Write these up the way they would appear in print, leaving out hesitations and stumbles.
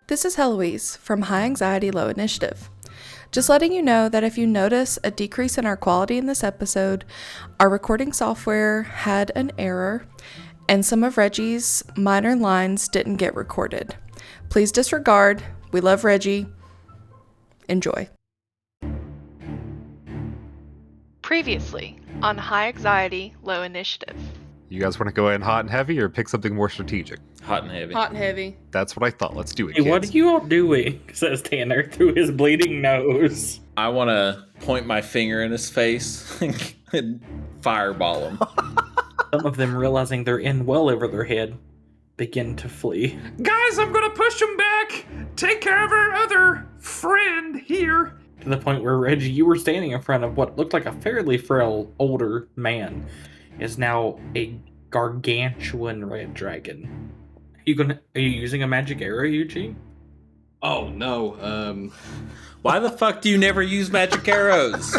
This is Heloise from High Anxiety Low Initiative. Just letting you know that if you notice a decrease in our quality in this episode, our recording software had an error and some of Reggie's minor lines didn't get recorded. Please disregard. We love Reggie. Enjoy. Previously on High Anxiety Low Initiative. You guys want to go in hot and heavy or pick something more strategic? Hot and heavy. Hot and heavy. That's what I thought. Let's do it, Hey, kids. what are you all doing? Says Tanner through his bleeding nose. I want to point my finger in his face and fireball him. Some of them, realizing they're in well over their head, begin to flee. Guys, I'm gonna push him back! Take care of our other friend here! To the point where, Reggie, you were standing in front of what looked like a fairly frail, older man, is now a gargantuan red dragon. Are you using a magic arrow, Eugene? Oh, no, Why the fuck do you never use magic arrows?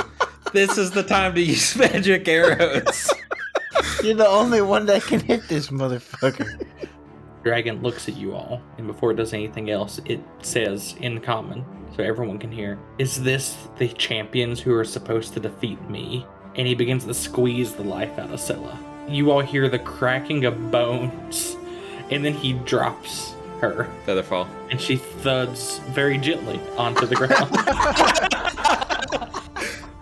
This is the time to use magic arrows. You're the only one that can hit this motherfucker. Dragon looks at you all, and before it does anything else, it says in common, so everyone can hear, "Is this the champions who are supposed to defeat me?" And he begins to squeeze the life out of Scylla. You all hear the cracking of bones, and then he drops her, Featherfall. and she thuds very gently onto the ground.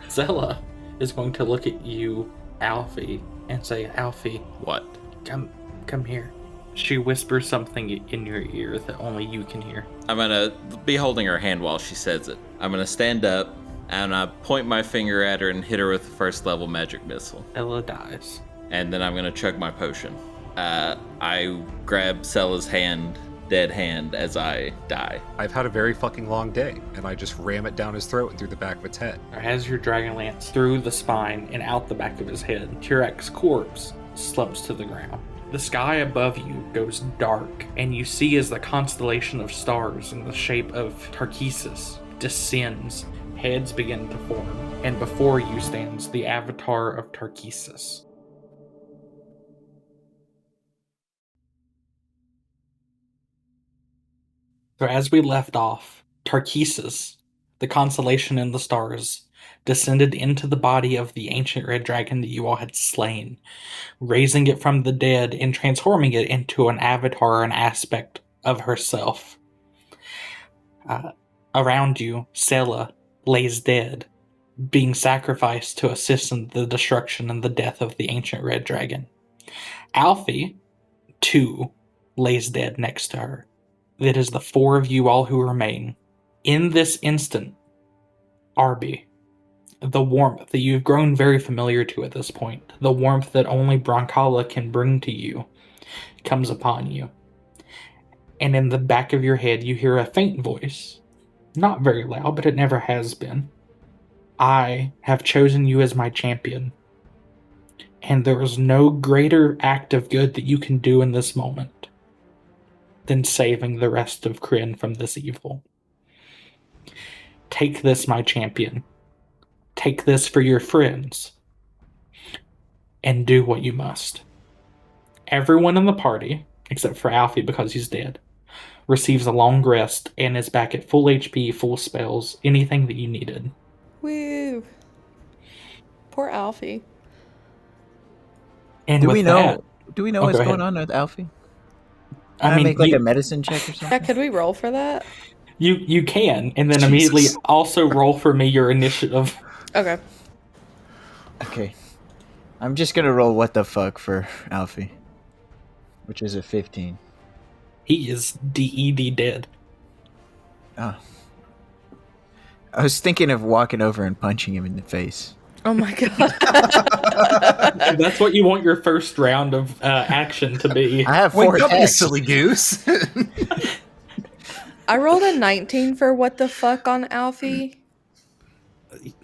Scylla is going to look at you, Alfie, and say, "Alfie, What? come here." She whispers something in your ear that only you can hear. I'm gonna be holding her hand while she says it. I'm gonna stand up and I point my finger at her and hit her with the first level magic missile. Ella dies. And then I'm gonna chug my potion. I grab Sella's hand, dead hand, as I die. I've had a very fucking long day, and I just ram it down his throat and through the back of its head. As your dragon lance through the spine and out the back of his head, Tirek's corpse slumps to the ground. The sky above you goes dark, and you see as the constellation of stars in the shape of Tarkesis descends, heads begin to form, and before you stands the avatar of Tarkesis. So as we left off, Tarkesis, the constellation in the stars, descended into the body of the ancient red dragon that you all had slain, raising it from the dead and transforming it into an avatar, an aspect of herself. Around you, Scylla lays dead, being sacrificed to assist in the destruction and the death of the ancient red dragon. Alfie, too, lays dead next to her. It is the four of you all who remain. In this instant, Arby, the warmth that you've grown very familiar to at this point, the warmth that only Broncala can bring to you, comes upon you. And in the back of your head, you hear a faint voice. Not very loud, but it never has been. "I have chosen you as my champion. And there is no greater act of good that you can do in this moment than saving the rest of Kryn from this evil. Take this, my champion. Take this for your friends, and do what you must." Everyone in the party, except for Alfie because he's dead, receives a long rest and is back at full HP, full spells, anything that you needed. Woo. Poor Alfie. And Do with we know that, what's go going ahead. on with Alfie? I Can I mean, make like you, a medicine check or Yeah, something? could we roll for that? you can, and then Jesus. immediately also roll for me your initiative. Okay. Okay. I'm just gonna roll what the fuck for Alfie, which is a 15. He is DED dead. Oh. I was thinking of walking over and punching him in the face. Oh my god. And that's what you want your first round of action to be. I have 4 Wake up, you attacks. silly goose! I rolled a 19 for what the fuck on Alfie.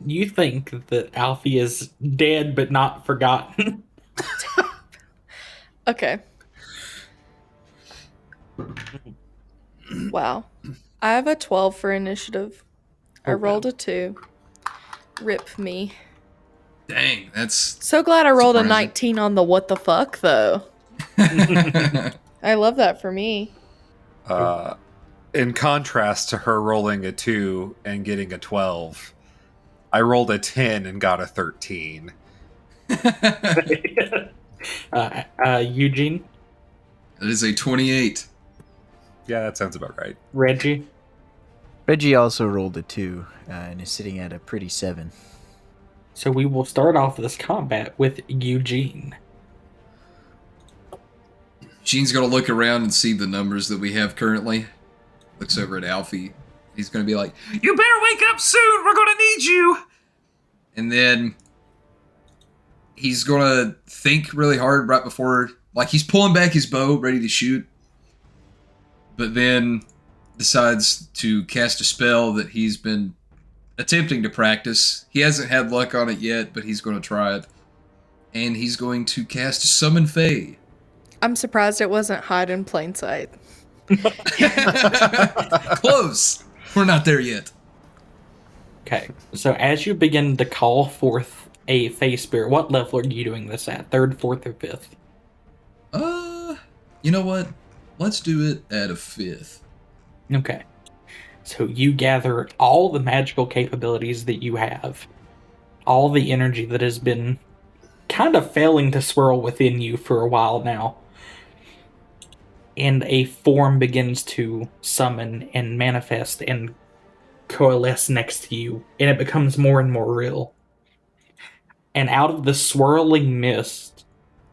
You think that Alfie is dead but not forgotten. Okay. Wow. I have a 12 for initiative. I Oh, wow. rolled a 2. Rip me. Dang, that's... So glad I rolled a Surprising. 19 on the what the fuck, though. I love that for me. in contrast to her rolling a 2 and getting a 12, I rolled a 10 and got a 13. Eugene, That is a 28. Yeah, that sounds about right. Reggie. Reggie also rolled a 2 and is sitting at a pretty 7. So we will start off this combat with Eugene. Gene's gonna look around and see the numbers that we have currently. Looks over at Alfie. He's gonna be like, You better wake up soon. We're gonna need you. and then he's gonna think really hard right before, like he's pulling back his bow, ready to shoot, but then decides to cast a spell that he's been attempting to practice. He hasn't had luck on it yet, but he's going to try it. And he's going to cast Summon Fae. I'm surprised it wasn't hide in plain sight. Close! We're not there yet. Okay, so as you begin to call forth a Fey Spirit, what level are you doing this at? 3rd, 4th, or 5th? You know what? Let's do it at a 5th. Okay. So you gather all the magical capabilities that you have, all the energy that has been kind of failing to swirl within you for a while now, and a form begins to summon and manifest and coalesce next to you, and it becomes more and more real. And out of the swirling mist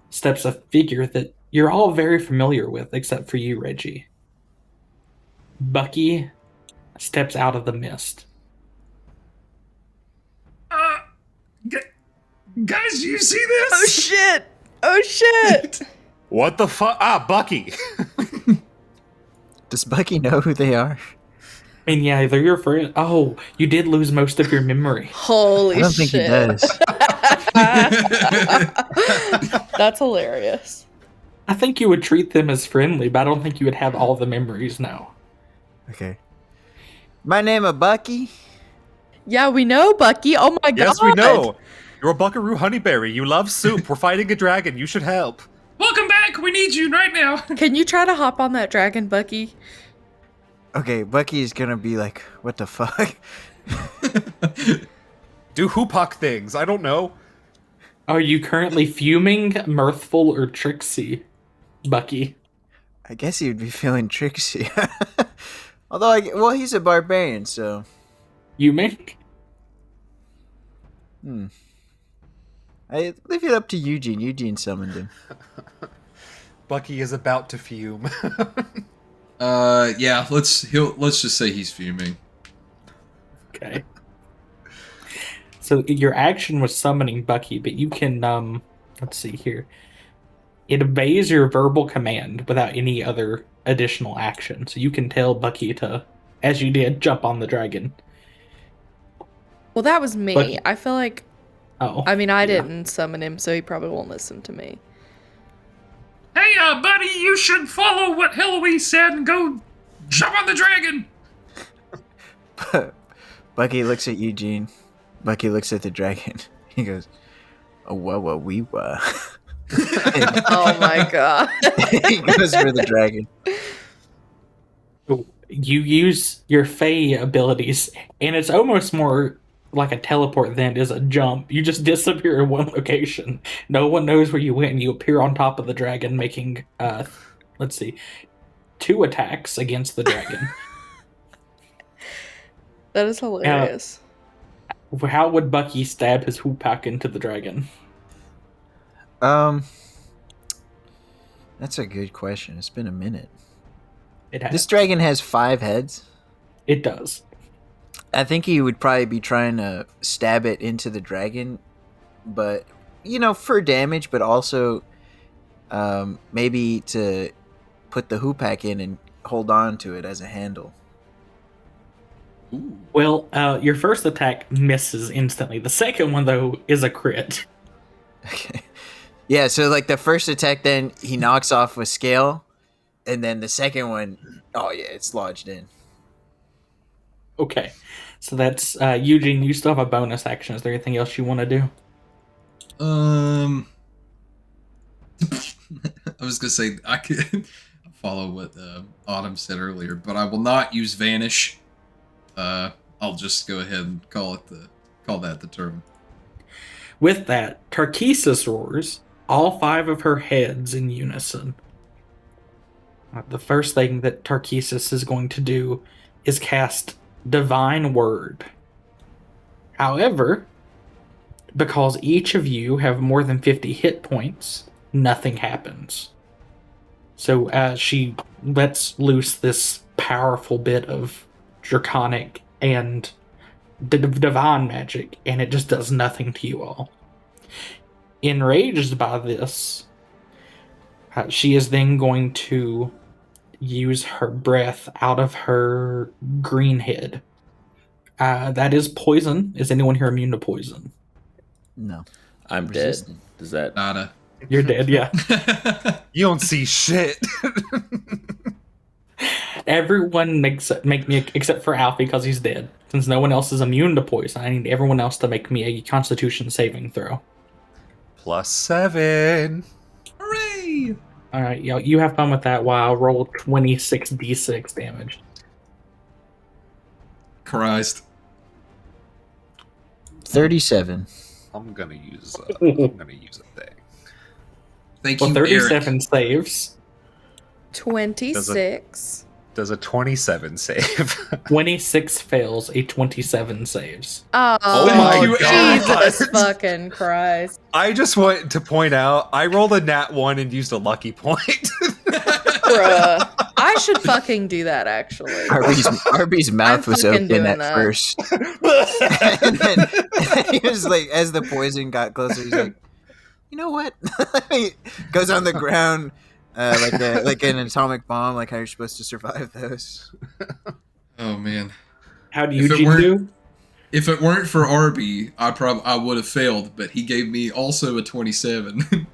steps a figure that you're all very familiar with, except for you, Reggie. Bucky steps out of the mist. Guys, do you see this? Oh shit! Oh shit! What the fuck? Ah, Bucky! Does Bucky know who they are? I mean, yeah, they're your friend. Oh, you did lose most of your memory. Holy I don't think he shit. does. That's hilarious. I think you would treat them as friendly, but I don't think you would have all the memories now. Okay. My name is Bucky. Yeah, we know, Bucky. Oh my god. Yes, we know. You're a Buckaroo Honeyberry. You love soup. We're fighting a dragon. You should help. Welcome back. We need you right now. Can you try to hop on that dragon, Bucky? Okay, Bucky is gonna be like, what the fuck? Do hoopak things. I don't know. Are you currently fuming, mirthful, or tricksy, Bucky? I guess he would be feeling tricksy. Although, well, he's a barbarian, so... You make? I leave it up to Eugene. Eugene summoned him. Bucky is about to fume. Yeah, let's just say he's fuming. Okay. So your action was summoning Bucky, but you can, let's see here. It obeys your verbal command without any other additional action. So you can tell Bucky to, as you did, jump on the dragon. Well, that was me. But- I feel like... Oh. I mean, I didn't summon him, so he probably won't listen to me. Hey, buddy, you should follow what Heloise said and go jump on the dragon. Bucky looks at Eugene. Bucky looks at the dragon. He goes, oh, wah, wee, wah. Oh my god. He goes for the dragon. You use your Fey abilities, and it's almost more like a teleport than it is a jump. You just disappear in one location. No one knows where you went, and you appear on top of the dragon, making, let's see, 2 attacks against the dragon. That is hilarious. How would Bucky stab his hoopak into the dragon? That's a good question. It's been a minute. It has. This dragon has 5 heads. It does. I think he would probably be trying to stab it into the dragon, but, you know, for damage, but also maybe to put the hoopak in and hold on to it as a handle. Ooh. Well, your first attack misses instantly. The second one, though, is a crit. Okay. Yeah, so like the first attack, then he knocks off with scale, and then the second one, oh yeah, it's lodged in. Okay. So that's, Eugene, you still have a bonus action. Is there anything else you want to do? I was gonna say I could follow what Autumn said earlier, but I will not use Vanish. I'll just go ahead and call that the turn. With that, Tarkesis roars, all 5 of her heads in unison. The first thing that Tarkesis is going to do is cast Divine Word. However, because each of you have more than 50 hit points, nothing happens. So she lets loose this powerful bit of draconic and divine magic, and it just does nothing to you all. Enraged by this, she is then going to use her breath out of her green head. That is poison. Is anyone here immune to poison? No. I'm Resistant. dead. Does that? Nada. You're dead, yeah. You don't see shit. Everyone make me, except for Alfie because he's dead. Since no one else is immune to poison, I need everyone else to make me a Constitution saving throw. +7. Hooray! All right, you have fun with that while I roll 26d6 damage. Christ. 37. I'm gonna use a thing. Thank Well, you, 37 Eric. saves. 26. Does a 27 save? 26 fails, a 27 saves. Oh, my Jesus God. fucking Christ. I just want to point out, I rolled a nat 1 and used a lucky point. Bruh. I should fucking do that, actually. Arby's mouth was fucking open doing at that. first. and then he was like, as the poison got closer, he's like, you know what? He goes on the ground like an atomic bomb, like how you're supposed to survive those. Oh man. How do If it Eugene weren't- do? If it weren't for Arby, I would have failed, but he gave me also a 27.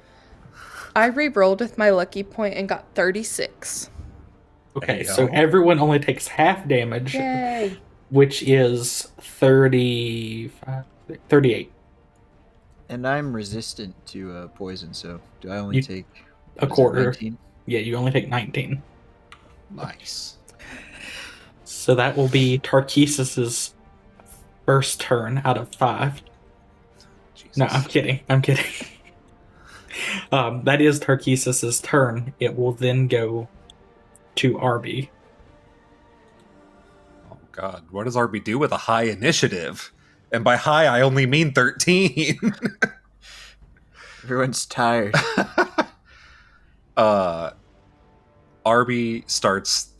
I re-rolled with my lucky point and got 36. Okay, There you so go. everyone only takes half damage, Yay. which is 38. And I'm resistant to poison, so do I only You- take A quarter. 19? Yeah, you only take 19. Nice. So that will be Tarkesis' first turn out of 5. Jesus. No, I'm kidding. That is Tarkesis' turn. It will then go to Arby. Oh god, what does RB do with a high initiative? And by high, I only mean 13. Everyone's tired. Arby starts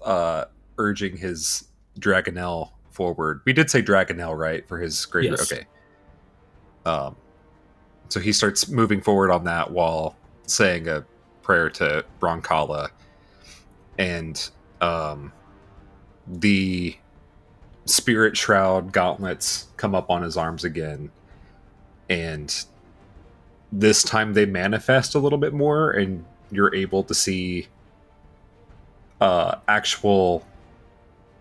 urging his Dragonel forward. We did say Dragonel, right, for his great. Yes. Okay. So he starts moving forward on that while saying a prayer to Broncala, and the Spirit Shroud gauntlets come up on his arms again, and this time they manifest a little bit more, and you're able to see actual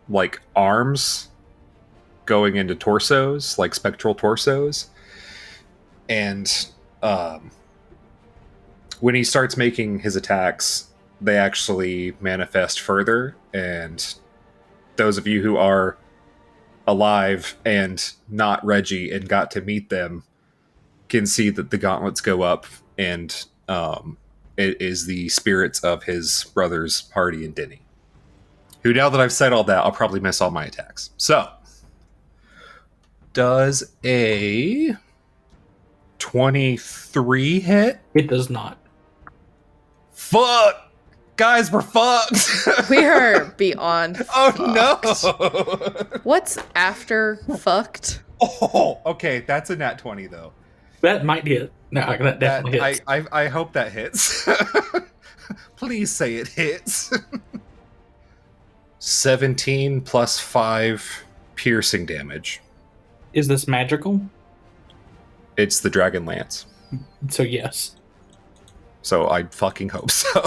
like arms going into torsos, like spectral torsos. And when he starts making his attacks, they actually manifest further, and those of you who are alive and not Reggie and got to meet them can see that the gauntlets go up, and it is the spirits of his brothers Hardy and Denny, who, now that I've said all that, I'll probably miss all my attacks. So does a 23 hit? It does not. Fuck! Guys, we're fucked! We are beyond Oh fucked. no! What's after fucked? Oh, okay, that's a nat 20 though. That might hit. No, that definitely hits. I hope that hits. Please say it hits. 17 plus 5 piercing damage. Is this magical? It's the Dragon Lance. So yes. So I fucking hope so.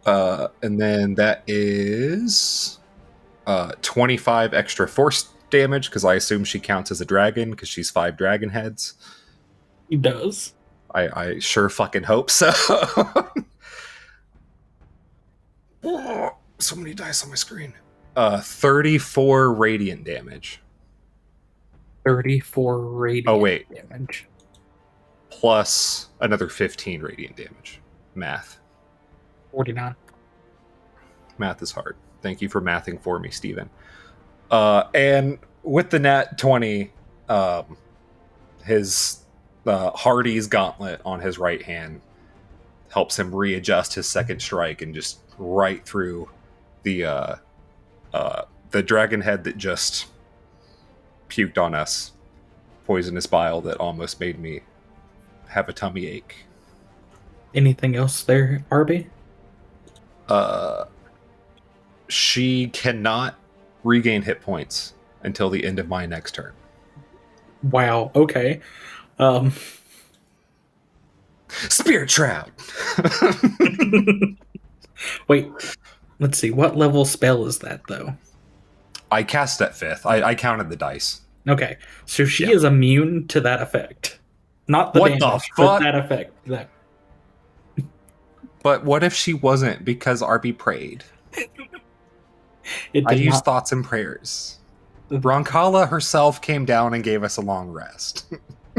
And then that is 25 extra force damage, because I assume she counts as a dragon because she's 5 dragon heads. He does. I sure fucking hope so. Oh, so many dice on my screen. 34 radiant damage. 34 radiant Oh, wait. damage. Plus another 15 radiant damage. Math. 49. Math is hard. Thank you for mathing for me, Steven. And with the nat 20, his Hardy's gauntlet on his right hand helps him readjust his second strike and just right through the dragon head that just puked on us. Poisonous bile that almost made me have a tummy ache. Anything else there, Arby? She cannot regain hit points until the end of my next turn. Wow, okay. Spirit Shroud! Wait, let's see. What level spell is that, though? I cast at 5th. I counted the dice. Okay, so she Yeah. is immune to that effect. Not the What the damage, but fuck? that effect. That But what if she wasn't because RB prayed? it I did used not. thoughts and prayers. Broncala herself came down and gave us a long rest.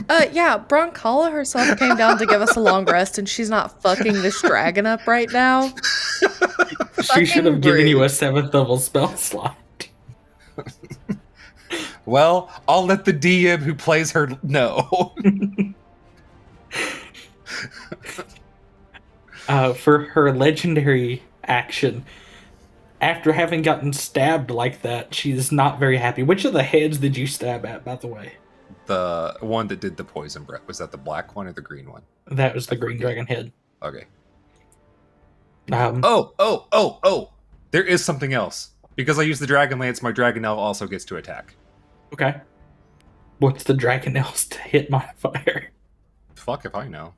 Yeah, Broncala herself came down to give us a long rest, and she's not fucking this dragon up right now. She should have fucking given you a rude. 7th level spell slot. Well, I'll let the DM who plays her know. For her legendary action, after having gotten stabbed like that, she's not very happy. Which of the heads did you stab at, by the way? The one that did the poison breath. Was that the black one or the green one? That was the green dragon head. Okay. Um, Oh! There is something else. Because I use the Dragon Lance, my Dragonelle also gets to attack. Okay. What's the dragonelle's to hit modifier? Fuck if I know.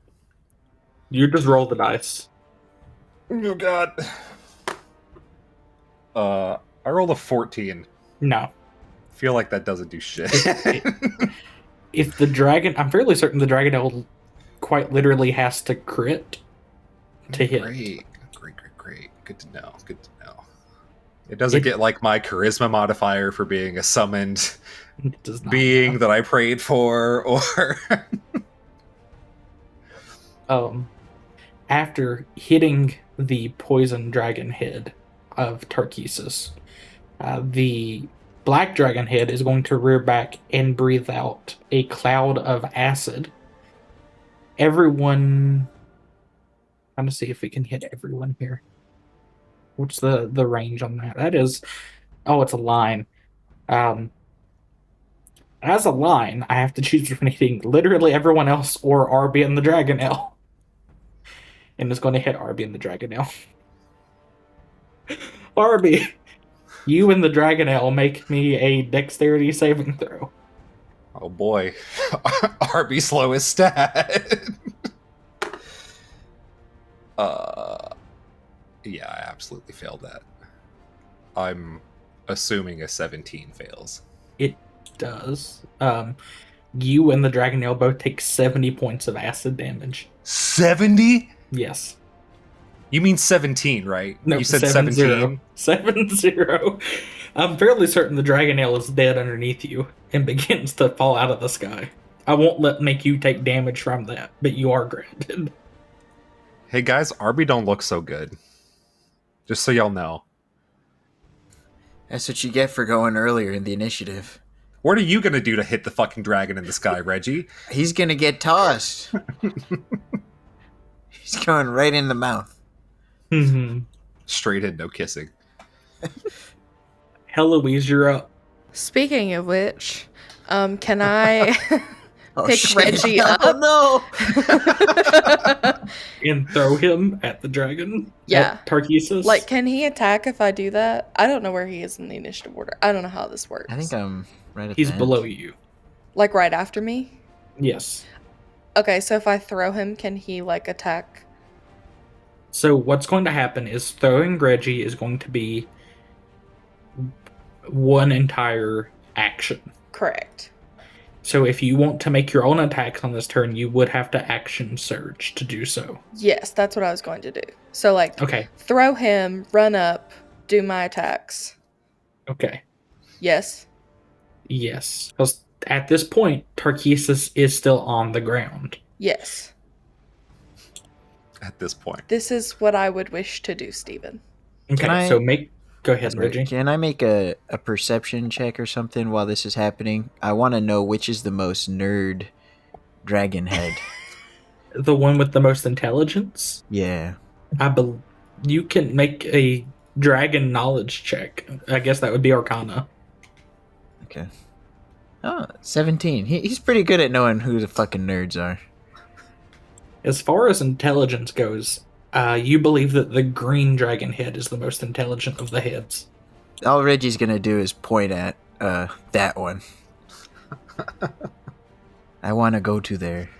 You just roll the dice. Oh god. I rolled a 14. No. Feel like that doesn't do shit. If the dragon... I'm fairly certain the dragonelle quite literally has to crit to hit. Great. Good to know. It doesn't get like my charisma modifier for being a summoned It does not. being that I prayed for, or After hitting the poison dragon head of Tarkesis, the black dragon head is going to rear back and breathe out a cloud of acid. Everyone... I'm going to see if we can hit everyone here. What's the range on that? That is... Oh, it's a line. As a line, I have to choose between hitting literally everyone else or RB and the Dragonelle. And it's going to hit RB and the Dragonelle. RB, you and the Dragonelle make me a dexterity saving throw. oh boy, RB slowest stat. Yeah, I absolutely failed that. I'm assuming a 17 fails. It does. You and the Dragonelle both take 70 points of acid damage. 70? Yes. You mean 17, right? No, You said 7-0. 17? 7-0. I'm fairly certain the Dragonelle is dead underneath you and begins to fall out of the sky. I won't make you take damage from that, but you are grounded. Hey guys, RB don't look so good. Just so y'all know. That's what you get for going earlier in the initiative. What are you gonna do to hit the fucking dragon in the sky, Reggie? He's gonna get tossed. He's going right in the mouth. Straight in, no kissing. Heloise, you're up. Speaking of which, can I Oh, pick shit. Reggie Oh, up? no! And throw him at the dragon? Yeah. At Tarkesis? Like, can he attack if I do that? I don't know where he is in the initiative order. I don't know how this works. I think I'm right at He's the end. below you. Like, right after me? Yes. Okay, so if I throw him, can he, like, attack? So what's going to happen is throwing Reggie is going to be one entire action. Correct. So if you want to make your own attacks on this turn, you would have to action surge to do so. Yes, that's what I was going to do. So, like, Okay. throw him, run up, do my attacks. Okay. Yes. Yes. Because at this point, Tarkesis is still on the ground. Yes. At this point. This is what I would wish to do, Stephen. Okay, so go ahead, Reggie. Can I make a perception check or something while this is happening? I want to know which is the most nerd dragon head. The one with the most intelligence? Yeah. You can make a dragon knowledge check. I guess that would be Arcana. Okay. Oh, 17. He's pretty good at knowing who the fucking nerds are. As far as intelligence goes, you believe that the green dragon head is the most intelligent of the heads. All Reggie's gonna do is point at that one. I want to go to there.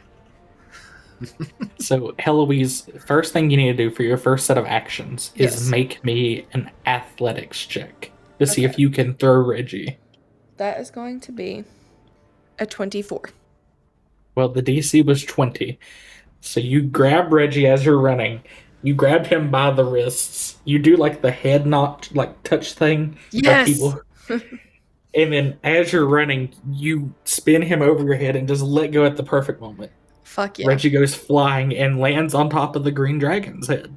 So, Heloise, first thing you need to do for your first set of actions is Yes. make me an athletics check to see if Okay. you can throw Reggie. That is going to be a 24. Well, the DC was 20. So you grab Reggie as you're running. You grab him by the wrists. You do like the head knot, like touch thing. Yes! And then as you're running, you spin him over your head and just let go at the perfect moment. Fuck yeah. Reggie goes flying and lands on top of the green dragon's head.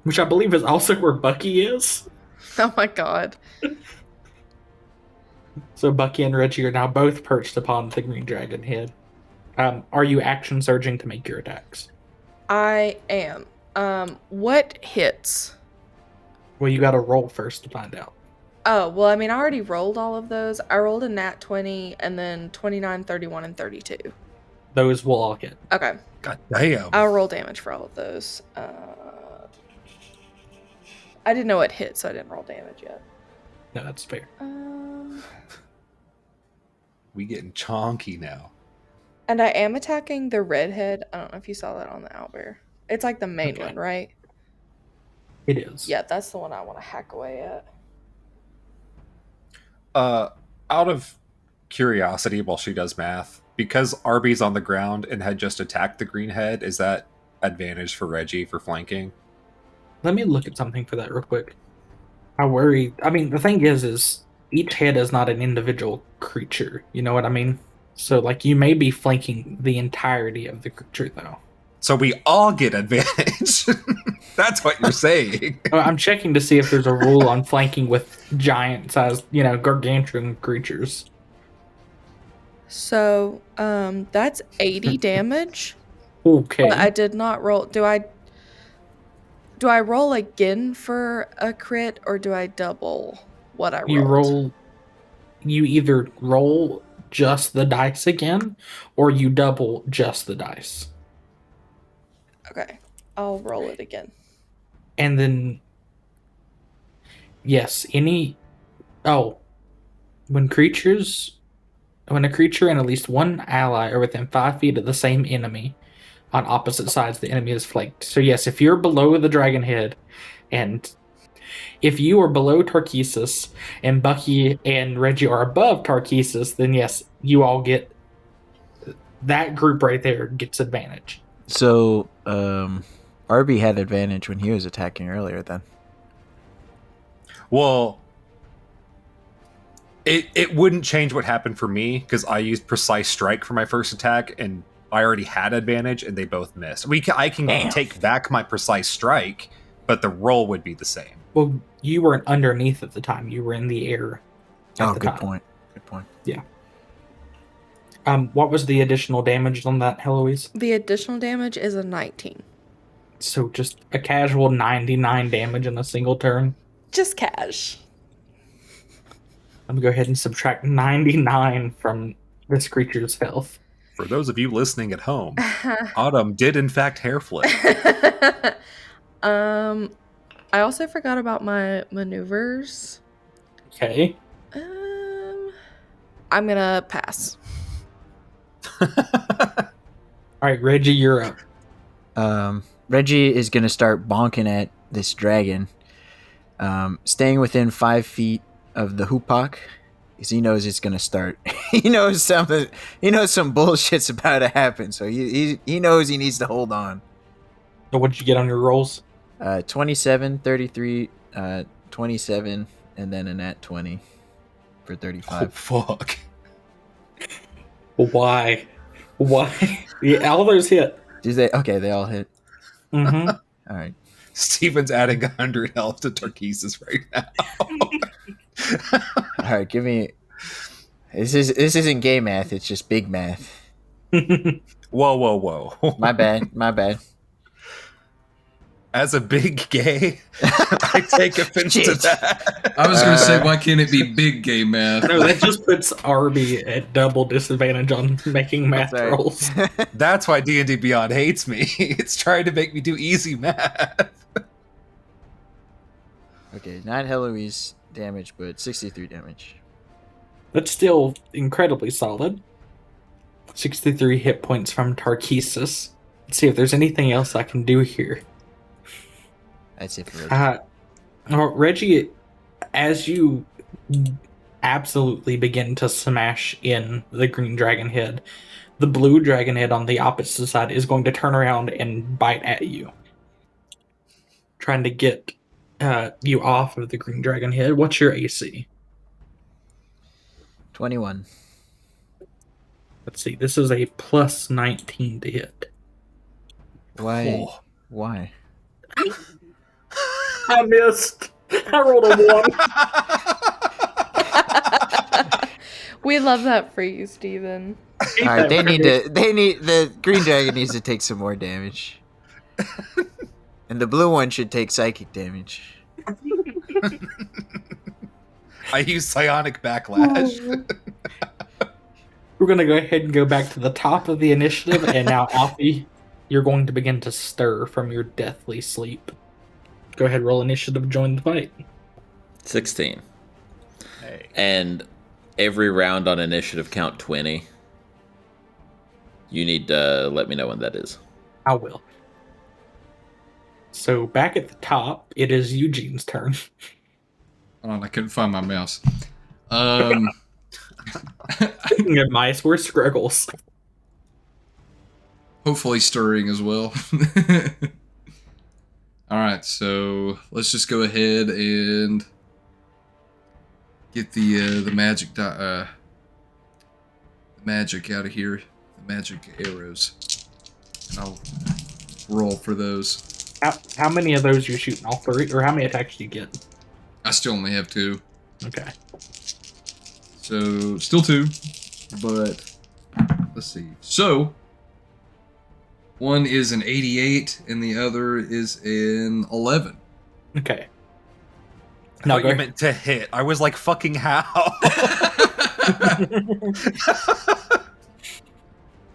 Which I believe is also where Bucky is. Oh my god. So Bucky and Reggie are now both perched upon the green dragon head. Are you action surging to make your attacks? I am. What hits? Well, you gotta roll first to find out. Oh, well, I mean, I already rolled all of those. I rolled a nat 20 and then 29, 31, and 32. Those will all hit. Okay. God damn. I'll roll damage for all of those. I didn't know what hit, so I didn't roll damage yet. No, that's fair. We getting chonky now. And I am attacking the redhead. I don't know if you saw that on the owlbear. It's like the main Okay. one, right? It is. Yeah, that's the one I want to hack away at. Out of curiosity, while she does math, because Arby's on the ground and had just attacked the green head, is that advantage for Reggie for flanking? Let me look at something for that real quick. I worry. I mean, the thing is each head is not an individual creature. You know what I mean? So, like, you may be flanking the entirety of the creature, though. So we all get advantage. That's what you're saying. I'm checking to see if there's a rule on flanking with giant-sized, gargantuan creatures. So, that's 80 damage. Okay. But I did not roll. Do I roll again for a crit, or do I double what I rolled? You either roll just the dice again, or you double just the dice. Okay, I'll roll it again. And then, yes, when a creature and at least one ally are within 5 feet of the same enemy on opposite sides, the enemy is flanked. So yes, if you're below the dragon head, and if you are below Tarkesis, and Bucky and Reggie are above Tarkesis, then yes, you all get, that group right there gets advantage. So, Arby had advantage when he was attacking earlier then. Well, it wouldn't change what happened for me, because I used precise strike for my first attack, and I already had advantage, and they both missed. I can take back my precise strike, but the roll would be the same. Well, you weren't underneath at the time. You were in the air at the good time. point. Good point. Yeah. What was the additional damage on that, Heloise? The additional damage is a 19. So just a casual 99 damage in a single turn. Just cash. Let me go ahead and subtract 99 from this creature's health. For those of you listening at home, Autumn did in fact hair flip. I also forgot about my maneuvers. Okay. I'm gonna pass. Alright, Reggie, you're up. Reggie is going to start bonking at this dragon, staying within 5 feet of the Hoopak, because he knows it's gonna start. He knows something. He knows some bullshit's about to happen. So he knows he needs to hold on. So what did you get on your rolls? 27, 33, 27, and then a nat 20 for 35. Oh, fuck. Why? Yeah, all those hit. Do they? Okay, they all hit. Mm-hmm. All right. Steven's adding 100 health to Tarkesis right now. All right, give me. This isn't gay math. It's just big math. Whoa. My bad. As a big gay, I take offense to Shit. that. I was going to say, why can't it be big gay math? No, that just puts Arby at double disadvantage on making math Sorry. rolls. That's why D&D Beyond hates me. It's trying to make me do easy math. Okay, not Heloise damage, but 63 damage. That's still incredibly solid. 63 hit points from Tarkesis. Let's see if there's anything else I can do here. That's it for Reggie. Reggie, as you absolutely begin to smash in the green dragon head, the blue dragon head on the opposite side is going to turn around and bite at you, trying to get you off of the green dragon head. What's your AC? 21. Let's see. This is a plus 19 to hit. Why? Oh. Why? I missed. I rolled a 1. We love that for you, Steven. All right, the green dragon needs to take some more damage. And the blue one should take psychic damage. I use psionic backlash. We're going to go ahead and go back to the top of the initiative, and now, Alfie, you're going to begin to stir from your deathly sleep. Go ahead, roll initiative, join the fight. 16. Hey. And every round on initiative count 20. You need to let me know when that is. I will. So, back at the top, it is Eugene's turn. Hold on, I couldn't find my mouse. Speaking of mice, we're Scruggles. Hopefully stirring as well. Alright, so let's just go ahead and get the magic out of here. The magic arrows. And I'll roll for those. How many of those you shooting? All 3? Or how many attacks do you get? I still only have 2. Okay. So, still 2. But, let's see. So, one is an 88, and the other is an 11. Okay. No, go you ahead. meant to hit. I was like, fucking how?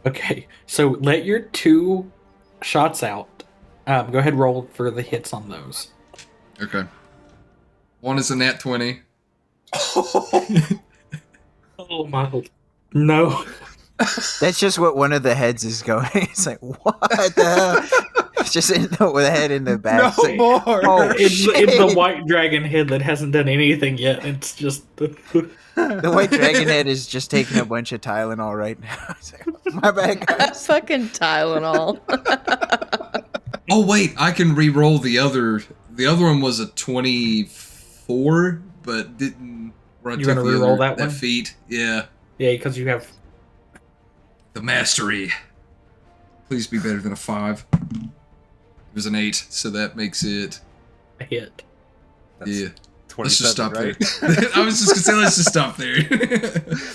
Okay, so let your 2 shots out. Go ahead and roll for the hits on those. Okay. One is a nat 20. Oh my. No. That's just what one of the heads is going. It's like, what the hell? It's just with the head in the back. No It's like, more. oh, It's shit. the white dragon head that hasn't done anything yet. It's just. The white dragon head is just taking a bunch of Tylenol right now. It's like, my bad, guys. Fucking Tylenol. Oh, wait, I can re-roll the other. The other one was a 24, but didn't. When I You're took gonna the re-roll other- that one? feat. Yeah. Yeah, because you have. The mastery. Please be better than a 5. It was an 8, so that makes it. A hit. Yeah. Let's just stop right? there. I was just gonna say, let's just stop there.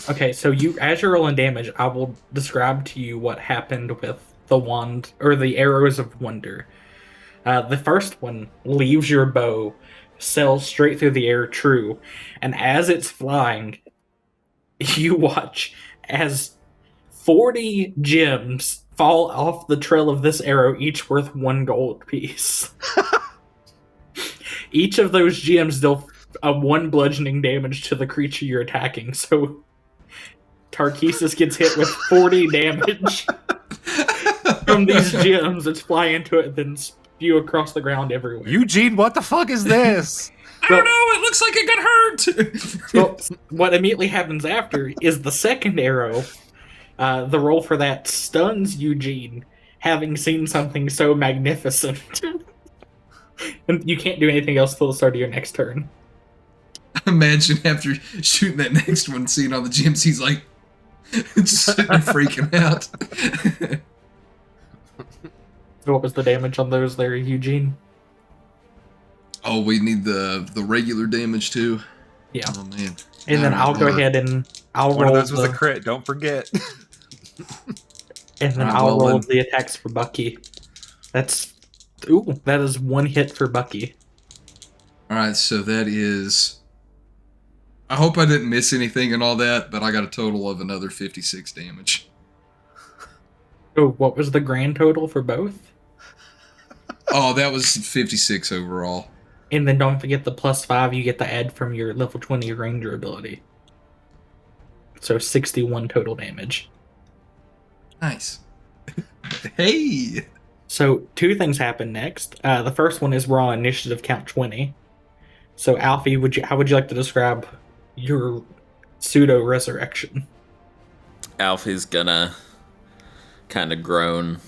Okay, so as you're rolling damage, I will describe to you what happened with the wand, or the arrows of wonder. The first one leaves your bow, sails straight through the air true, and as it's flying, you watch as 40 gems fall off the trail of this arrow, each worth 1 gold piece. Each of those gems deal 1 bludgeoning damage to the creature you're attacking, so Tarkesis gets hit with 40 damage from these gems that fly into it, then spew across the ground everywhere. Eugene, what the fuck is this? I don't know. It looks like it got hurt. Well, what immediately happens after is the second arrow. The roll for that stuns Eugene, having seen something so magnificent. And you can't do anything else till the start of your next turn. Imagine after shooting that next one, seeing all the gems, he's like, just sitting there freaking out. So what was the damage on those there, Eugene? Oh, we need the regular damage too. Yeah. Oh man. And then I'll go ahead and I'll One roll of those was a crit. Don't forget. and then Alright, I'll well, roll then. the attacks for Bucky. That is one hit for Bucky. All right, so that is. I hope I didn't miss anything and all that, but I got a total of another 56 damage. Oh, what was the grand total for both? Oh, that was 56 overall. And then don't forget the +5 you get to add from your level 20 ranger ability. So 61 total damage. Nice. Hey. So 2 things happen next. The first one is we're on initiative count 20. So Alfie, how would you like to describe your pseudo resurrection? Alfie's gonna kind of groan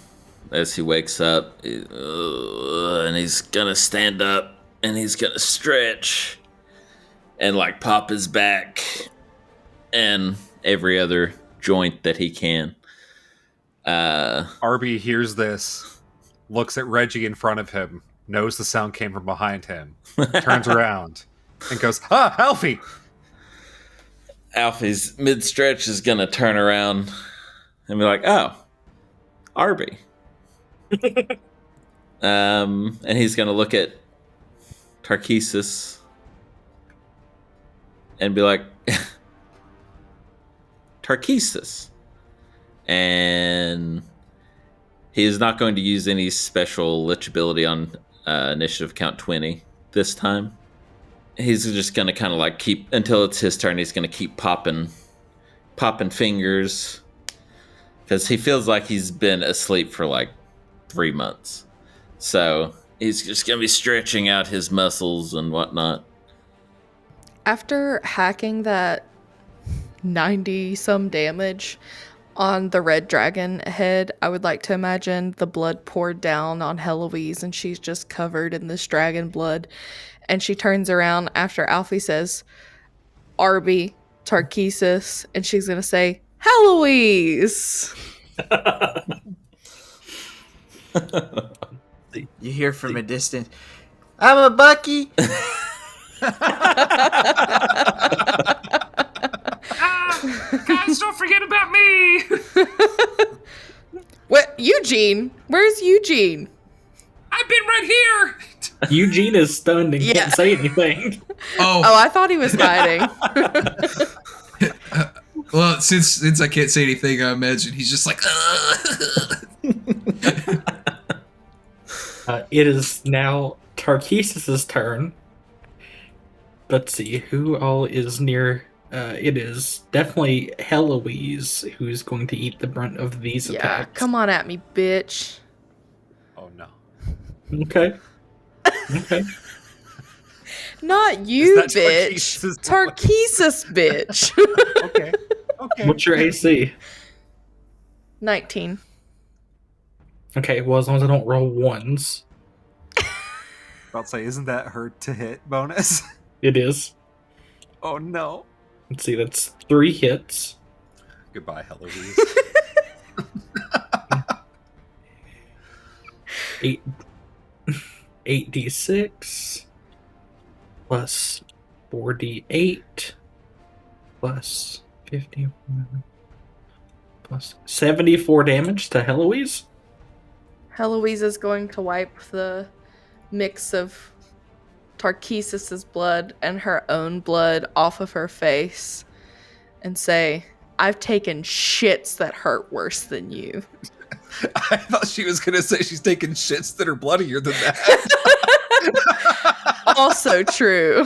as he wakes up, and he's gonna stand up and he's gonna stretch and like pop his back and every other joint that he can. Arby hears this, looks at Reggie in front of him, knows the sound came from behind him, turns around, and goes, "Ah, Alfie!" Alfie's mid-stretch is gonna turn around and be like, "Oh, Arby." And he's gonna look at Tarkesis and be like, "Tarkesis," and he is not going to use any special lich ability on initiative count 20 this time. He's just gonna kind of like keep until it's his turn. He's gonna keep popping fingers because he feels like he's been asleep for like 3 months. So he's just gonna be stretching out his muscles and whatnot. After hacking that 90 some damage on the red dragon head, I would like to imagine the blood poured down on Heloise and she's just covered in this dragon blood. And she turns around after Alfie says, "Arby, Tarkesis," and she's going to say, "Heloise!" You hear from a distance, "I'm a Bucky." Guys, don't forget about me. What? Eugene? Where's Eugene? I've been right here. Eugene is stunned and Yeah. can't say anything. Oh, I thought he was hiding. Well, since I can't say anything, I imagine he's just like. It is now Tarkesis' turn. Let's see, who all is near... it is definitely Heloise who's going to eat the brunt of these Yeah, attacks. come on at me, bitch. Oh no. Okay. Okay. Not you, Is that bitch. Tarkesis' Tarkesis, bitch. Okay. Okay. What's your AC? 19. Okay, well, as long as I don't roll ones, I'll say, isn't that her to hit bonus? it is. Oh no. Let's see, that's 3 hits. Goodbye, Heloise. 8d6 plus 4d8 plus 50 plus 74 damage to Heloise. Heloise is going to wipe the mix of Tarkesis' blood and her own blood off of her face and say, "I've taken shits that hurt worse than you." I thought she was going to say she's taking shits that are bloodier than that. Also true.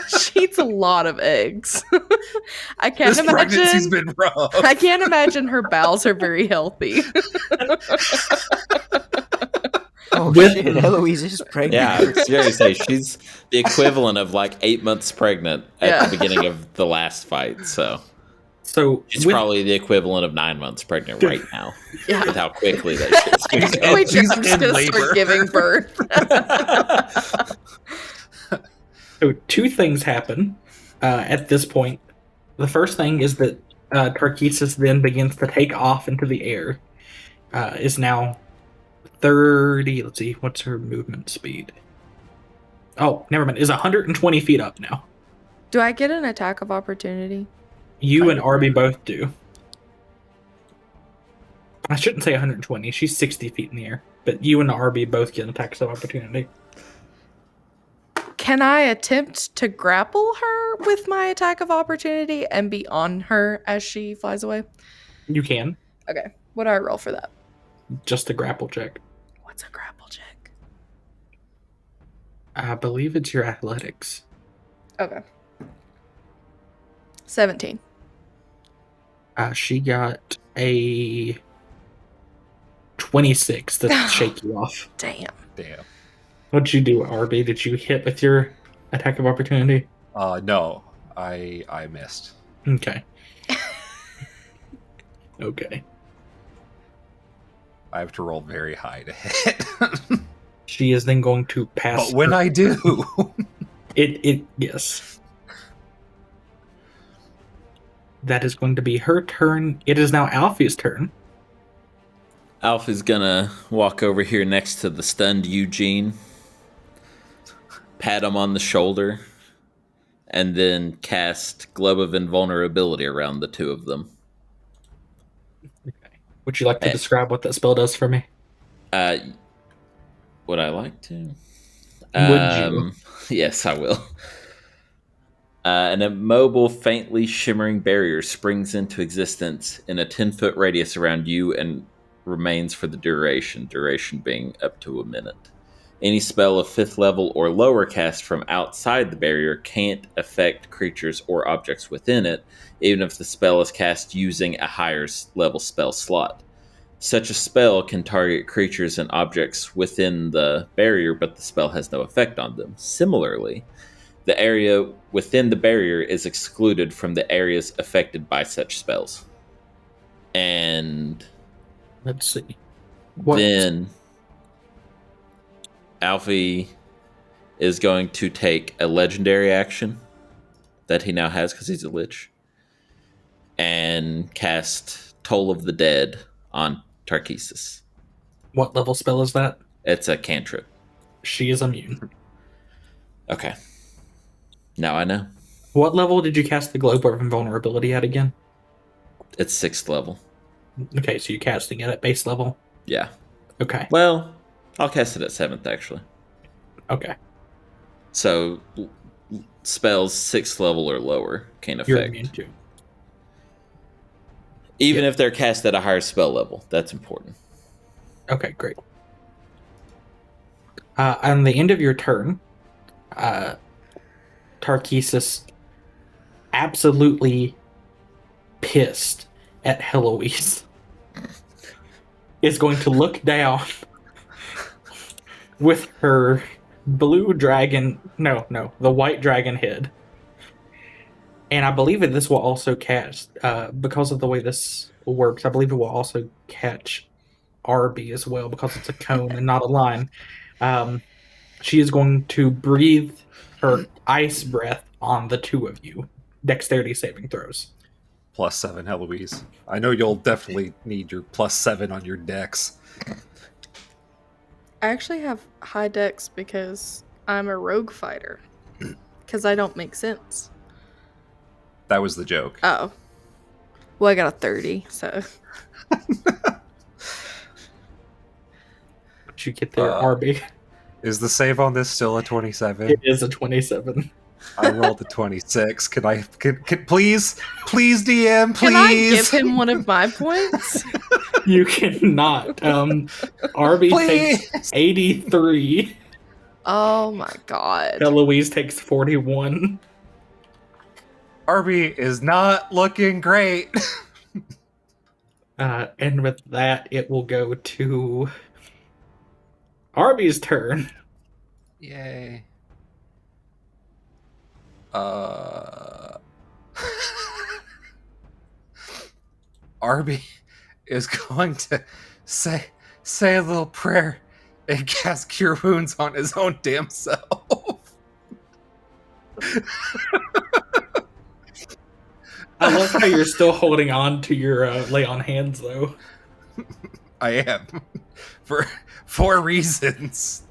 She eats a lot of eggs. I can't This pregnancy's imagine. been rough. I can't imagine her bowels are very healthy. Oh With- shit, Eloise is pregnant. Yeah, I was going to say she's the equivalent of like 8 months pregnant at Yeah. the beginning of the last fight. So So she's with, probably the equivalent of 9 months pregnant right now. Yeah. With how quickly that shit's going to go. Wait, she's I'm just in gonna labor. start giving birth. so two things happen at this point. The first thing is that Tarkesis then begins to take off into the air. Is now 30. Let's see, what's her movement speed? Oh, never mind. Is 120 feet up now. Do I get an attack of opportunity? You and Arby both do. I shouldn't say 120. She's 60 feet in the air. But you and Arby both get attacks of opportunity. Can I attempt to grapple her with my attack of opportunity and be on her as she flies away? You can. Okay. What do I roll for that? Just a grapple check. What's a grapple check? I believe it's your athletics. Okay. 17. She got a 26 to shake you off. Damn. Damn. What'd you do, Arby? Did you hit with your attack of opportunity? No, I missed. Okay. Okay. I have to roll very high to hit. She is then going to pass. But when I do, yes. That is going to be her turn. It is now Alfie's turn. Alpha's gonna walk over here next to the stunned Eugene, pat him on the shoulder, and then cast Globe of Invulnerability around the two of them. Okay. Would you like to describe what that spell does for me? Would I like to? Would you? Yes, I will. An immobile, faintly shimmering barrier springs into existence in a 10-foot radius around you and remains for the duration being up to a minute. Any spell of 5th level or lower cast from outside the barrier can't affect creatures or objects within it, even if the spell is cast using a higher level spell slot. Such a spell can target creatures and objects within the barrier, but the spell has no effect on them. Similarly, the area within the barrier is excluded from the areas affected by such spells. And Let's see. then Alfie is going to take a legendary action that he now has because he's a lich and cast Toll of the Dead on Tarkesis. What level spell is that? It's a cantrip. She is immune. Okay. Now I know. What level did you cast the Globe of Invulnerability at again? It's 6th level. Okay, so you're casting it at base level? Yeah. Okay. Well, I'll cast it at 7th, actually. Okay. So, spells 6th level or lower can't You're affect. immune too. Even if they're cast at a higher spell level. That's important. Okay, great. On the end of your turn, Tarkesis, absolutely pissed at Heloise, is going to look down with her blue dragon, the white dragon head. And I believe that this will also catch, because of the way this works, I believe it will also catch Arby as well, because it's a cone and not a line. She is going to breathe her ice breath on the two of you. Dexterity saving throws. +7, Heloise. I know you'll definitely need your +7 on your dex. I actually have high dex because I'm a rogue fighter. Because I don't make sense. That was the joke. Oh. Well, I got a 30, so. Did you get there, Arby? Is the save on this still a 27? It is a 27. I rolled a 26. Can please DM, please? Can I give him one of my points? You cannot. Arby Please. takes 83. Oh my god. Eloise takes 41. Arby is not looking great. And with that, it will go to Arby's turn. Yay. Arby is going to say a little prayer and cast Cure Wounds on his own damn self. I love how you're still holding on to your lay on hands, though. I am. For 4 reasons.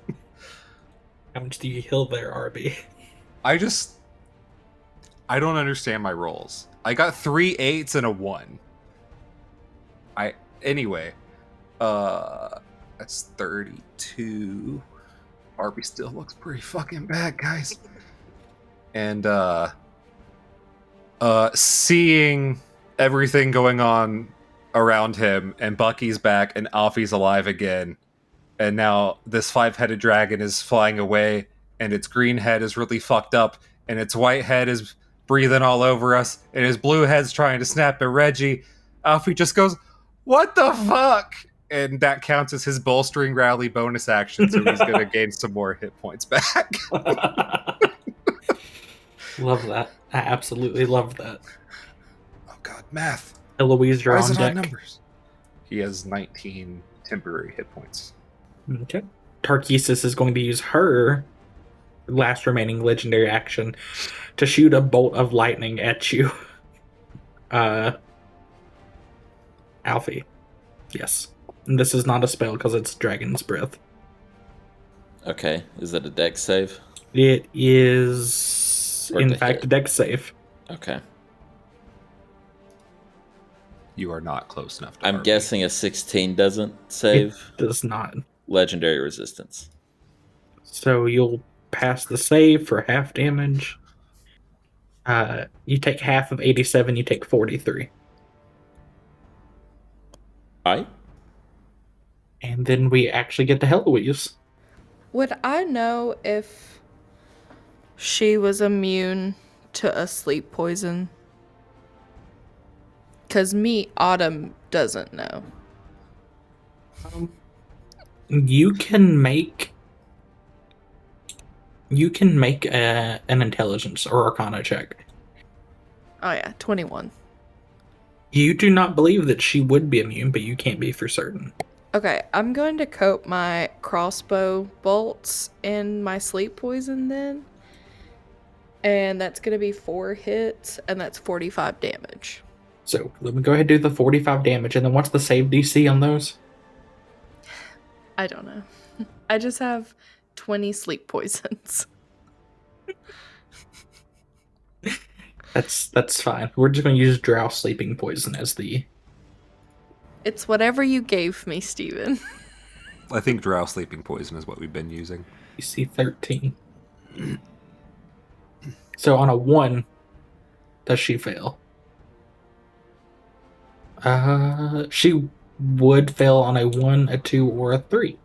How much do you heal there, Arby? I don't understand my rolls. I got 3 8s and a 1. Anyway, that's 32. Arby still looks pretty fucking bad, guys. And seeing everything going on around him, and Bucky's back, and Alfie's alive again, and now this 5-headed dragon is flying away, and its green head is really fucked up, and its white head is breathing all over us, and his blue head's trying to snap at Reggie. Alfie just goes, "What the fuck?" And that counts as his bolstering rally bonus action, so he's going to gain some more hit points back. Love that. I absolutely love that. Oh god, math. Eloise, you're Why is on it deck. on numbers? He has 19 temporary hit points. Okay. Tarkesis is going to use her last remaining legendary action to shoot a bolt of lightning at you. Alfie. Yes. And this is not a spell because it's Dragon's Breath. Okay, is it a dex save? It is, Or in to fact, hit. a dex save. Okay. You are not close enough to I'm Arby. guessing a 16 doesn't save Does not. legendary resistance. So you'll pass the save for half damage. You take half of 87, you take 43. Alright. And then we actually get to Heloise. Would I know if she was immune to a sleep poison? Because Autumn doesn't know. You can make an intelligence or arcana check. Oh yeah, 21. You do not believe that she would be immune, but you can't be for certain. Okay, I'm going to coat my crossbow bolts in my sleep poison then. And that's going to be 4 hits, and that's 45 damage. So let me go ahead and do the 45 damage, and then what's the save DC on those? I don't know. I just have 20 sleep poisons. That's fine. We're just going to use Drow Sleeping Poison as the... It's whatever you gave me, Steven. I think Drow Sleeping Poison is what we've been using. DC 13. So on a 1, does she fail? She would fail on a 1, a 2, or a 3.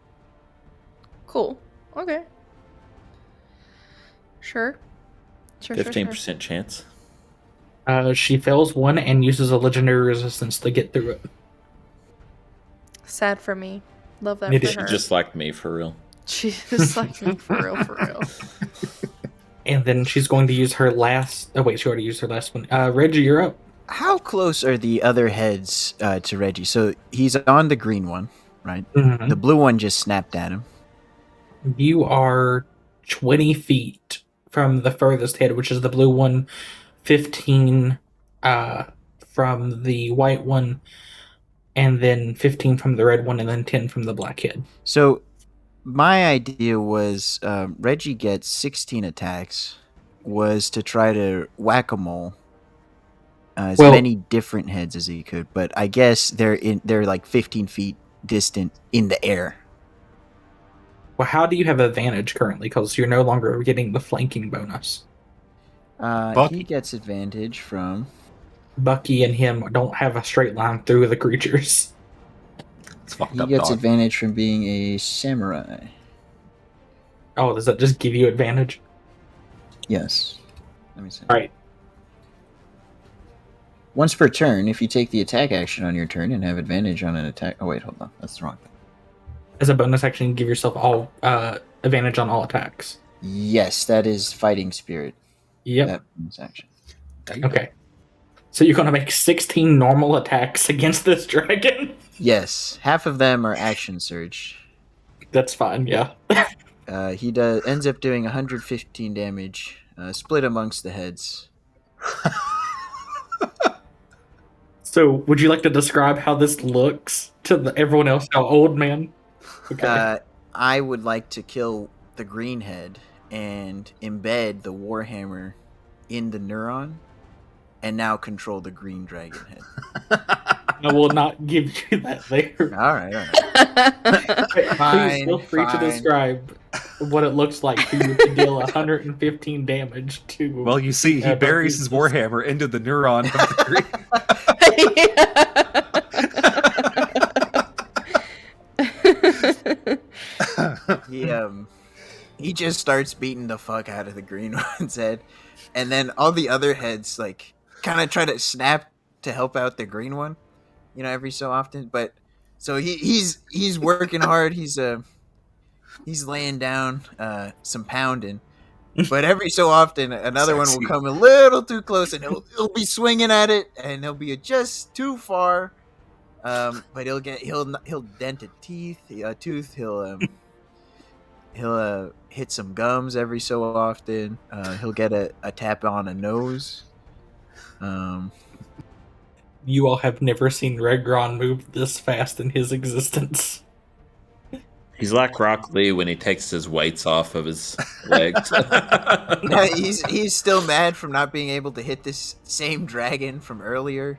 Cool. Okay. Sure. Sure. 15% chance. She fails 1 and uses a legendary resistance to get through it. Sad for me. Love that It for is her. Just like me, for real. She's just like me, for real, for real. And then she's going to use her last... Oh, wait, she already used her last one. Reggie, you're up. How close are the other heads to Reggie? So he's on the green one, right? Mhm. The blue one just snapped at him. You are 20 feet from the furthest head, which is the blue one, 15 from the white one, and then 15 from the red one, and then 10 from the black head. So my idea was Reggie gets 16 attacks, was to try to whack-a-mole as Well- many different heads as he could. But I guess they're like 15 feet distant in the air. Well, how do you have advantage currently? Because you're no longer getting the flanking bonus. He gets advantage from... Bucky and him don't have a straight line through the creatures. It's fucked He up, gets dog. advantage from being a samurai. Oh, does that just give you advantage? Yes. Let me see. All right. Once per turn, if you take the attack action on your turn and have advantage on an attack... Oh, wait, hold on. That's the wrong thing. As a bonus action, give yourself all advantage on all attacks. Yes, that is fighting spirit. Yep. That bonus action. Okay. So you're going to make 16 normal attacks against this dragon? Yes, half of them are action surge. That's fine, yeah. He ends up doing 115 damage, split amongst the heads. So would you like to describe how this looks to everyone else, how old man? Okay. I would like to kill the green head and embed the warhammer in the neuron, and now control the green dragon head. I will not give you that there. All right. Please feel free to describe what it looks like for you to deal 115 damage to. Well, you see, he buries his warhammer into the neuron of the green. He just starts beating the fuck out of the green one's head, and then all the other heads like kind of try to snap to help out the green one, every so often. But so he's working hard. He's laying down some pounding, but every so often another one will come a little too close, and he'll be swinging at it, and he'll be just too far. But he'll dent a tooth. He'll hit some gums every so often. He'll get a tap on a nose. You all have never seen Regron move this fast in his existence. He's like Rock Lee when he takes his weights off of his legs. Yeah, he's still mad from not being able to hit this same dragon from earlier.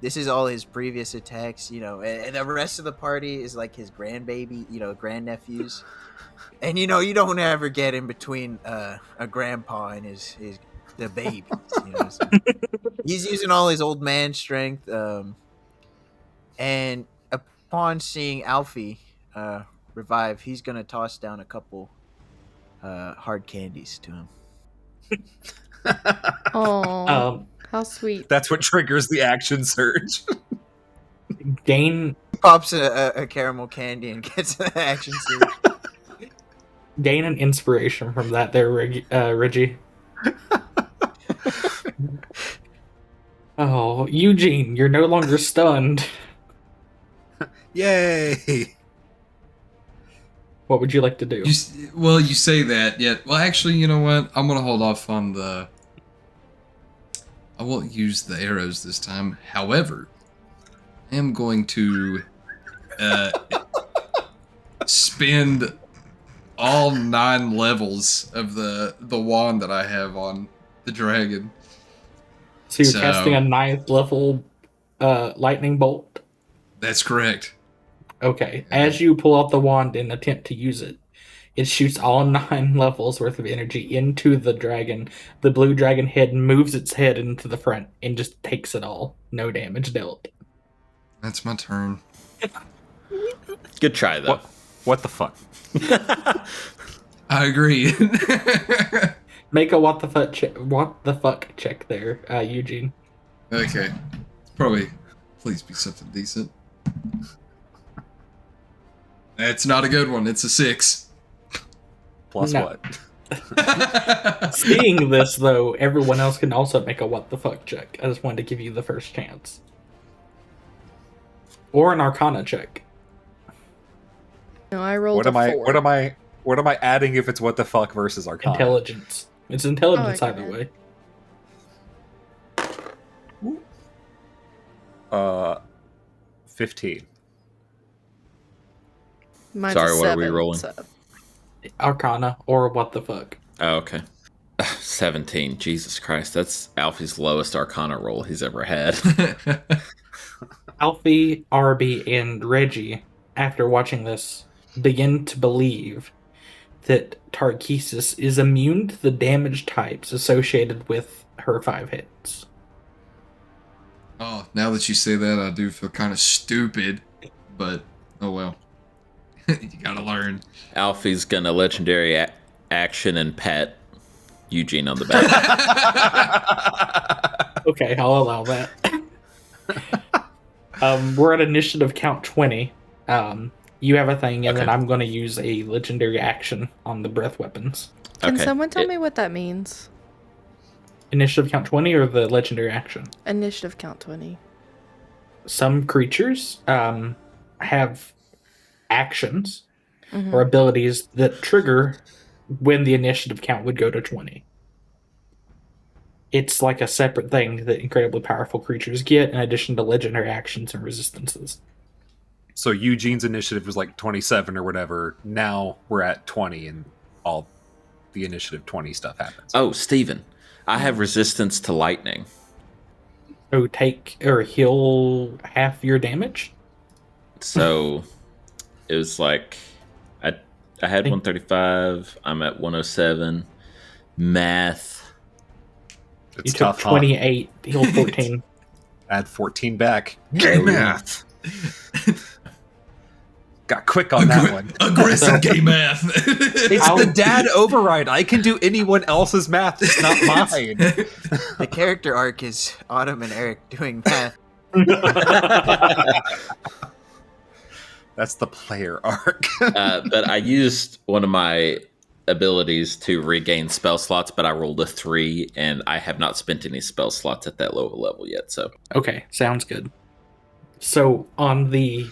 This is all his previous attacks, and the rest of the party is like his grandbaby, grandnephews. And you don't ever get in between a grandpa and the babies. So he's using all his old man strength. And upon seeing Alfie revive, he's gonna toss down a couple hard candies to him. Oh, how sweet! That's what triggers the action surge. Gain pops a caramel candy and gets an action surge. Gain an inspiration from that there, Reggie. Oh, Eugene, you're no longer stunned. Yay! What would you like to do? You say that, yeah. Well, actually, you know what? I'm going to hold off on the... I won't use the arrows this time. However, I am going to spend all 9 levels of the wand that I have on the dragon. So you're casting a 9th level lightning bolt? That's correct. Okay. As you pull out the wand and attempt to use it, it shoots all 9 levels worth of energy into the dragon. The blue dragon head moves its head into the front and just takes it all. No damage dealt. That's my turn. Good try, though. What the fuck? I agree. Make a what the fuck check there, Eugene. Okay. Probably. Please be something decent. It's not a good one. It's a 6. Plus No. what? Seeing this, though, everyone else can also make a what the fuck check. I just wanted to give you the first chance. Or an Arcana check. No, I rolled What am a 4. What am I adding if it's what the fuck versus Arcana? Intelligence. It's intelligence Oh, okay. either way. 15. Mine's Sorry, a what are we 7, rolling? so- Arcana or what the fuck. Oh, okay. 17. Jesus Christ. That's Alfie's lowest Arcana roll he's ever had. Alfie, Arby, and Reggie, after watching this, begin to believe that Tarkesis is immune to the damage types associated with her 5 hits. Oh, now that you say that, I do feel kind of stupid. But, oh well. You gotta learn. Alfie's gonna legendary action and pat Eugene on the back. Okay, I'll allow that. We're at initiative count 20. You have a thing, and then Okay. I'm going to use a legendary action on the breath weapons. Can Okay. someone tell It- me what that means? Initiative count 20 or the legendary action? Initiative count 20. Some creatures have actions Mhm. or abilities that trigger when the initiative count would go to 20. It's like a separate thing that incredibly powerful creatures get in addition to legendary actions and resistances. So Eugene's initiative was like 27 or whatever. Now we're at 20 and all the initiative 20 stuff happens. Oh, Steven, I have resistance to lightning. So take or heal half your damage. So it was like I had 135. I'm at 107. Math. It's You tough, took 28, heal 14. Add 14 back. Gay math. Got quick on that one. Aggressive gay math. It's the dad override. I can do anyone else's math. It's not mine. The character arc is Autumn and Eric doing math. That's the player arc. But I used one of my abilities to regain spell slots, but I rolled a 3, and I have not spent any spell slots at that low level yet. So Okay, sounds good. So on the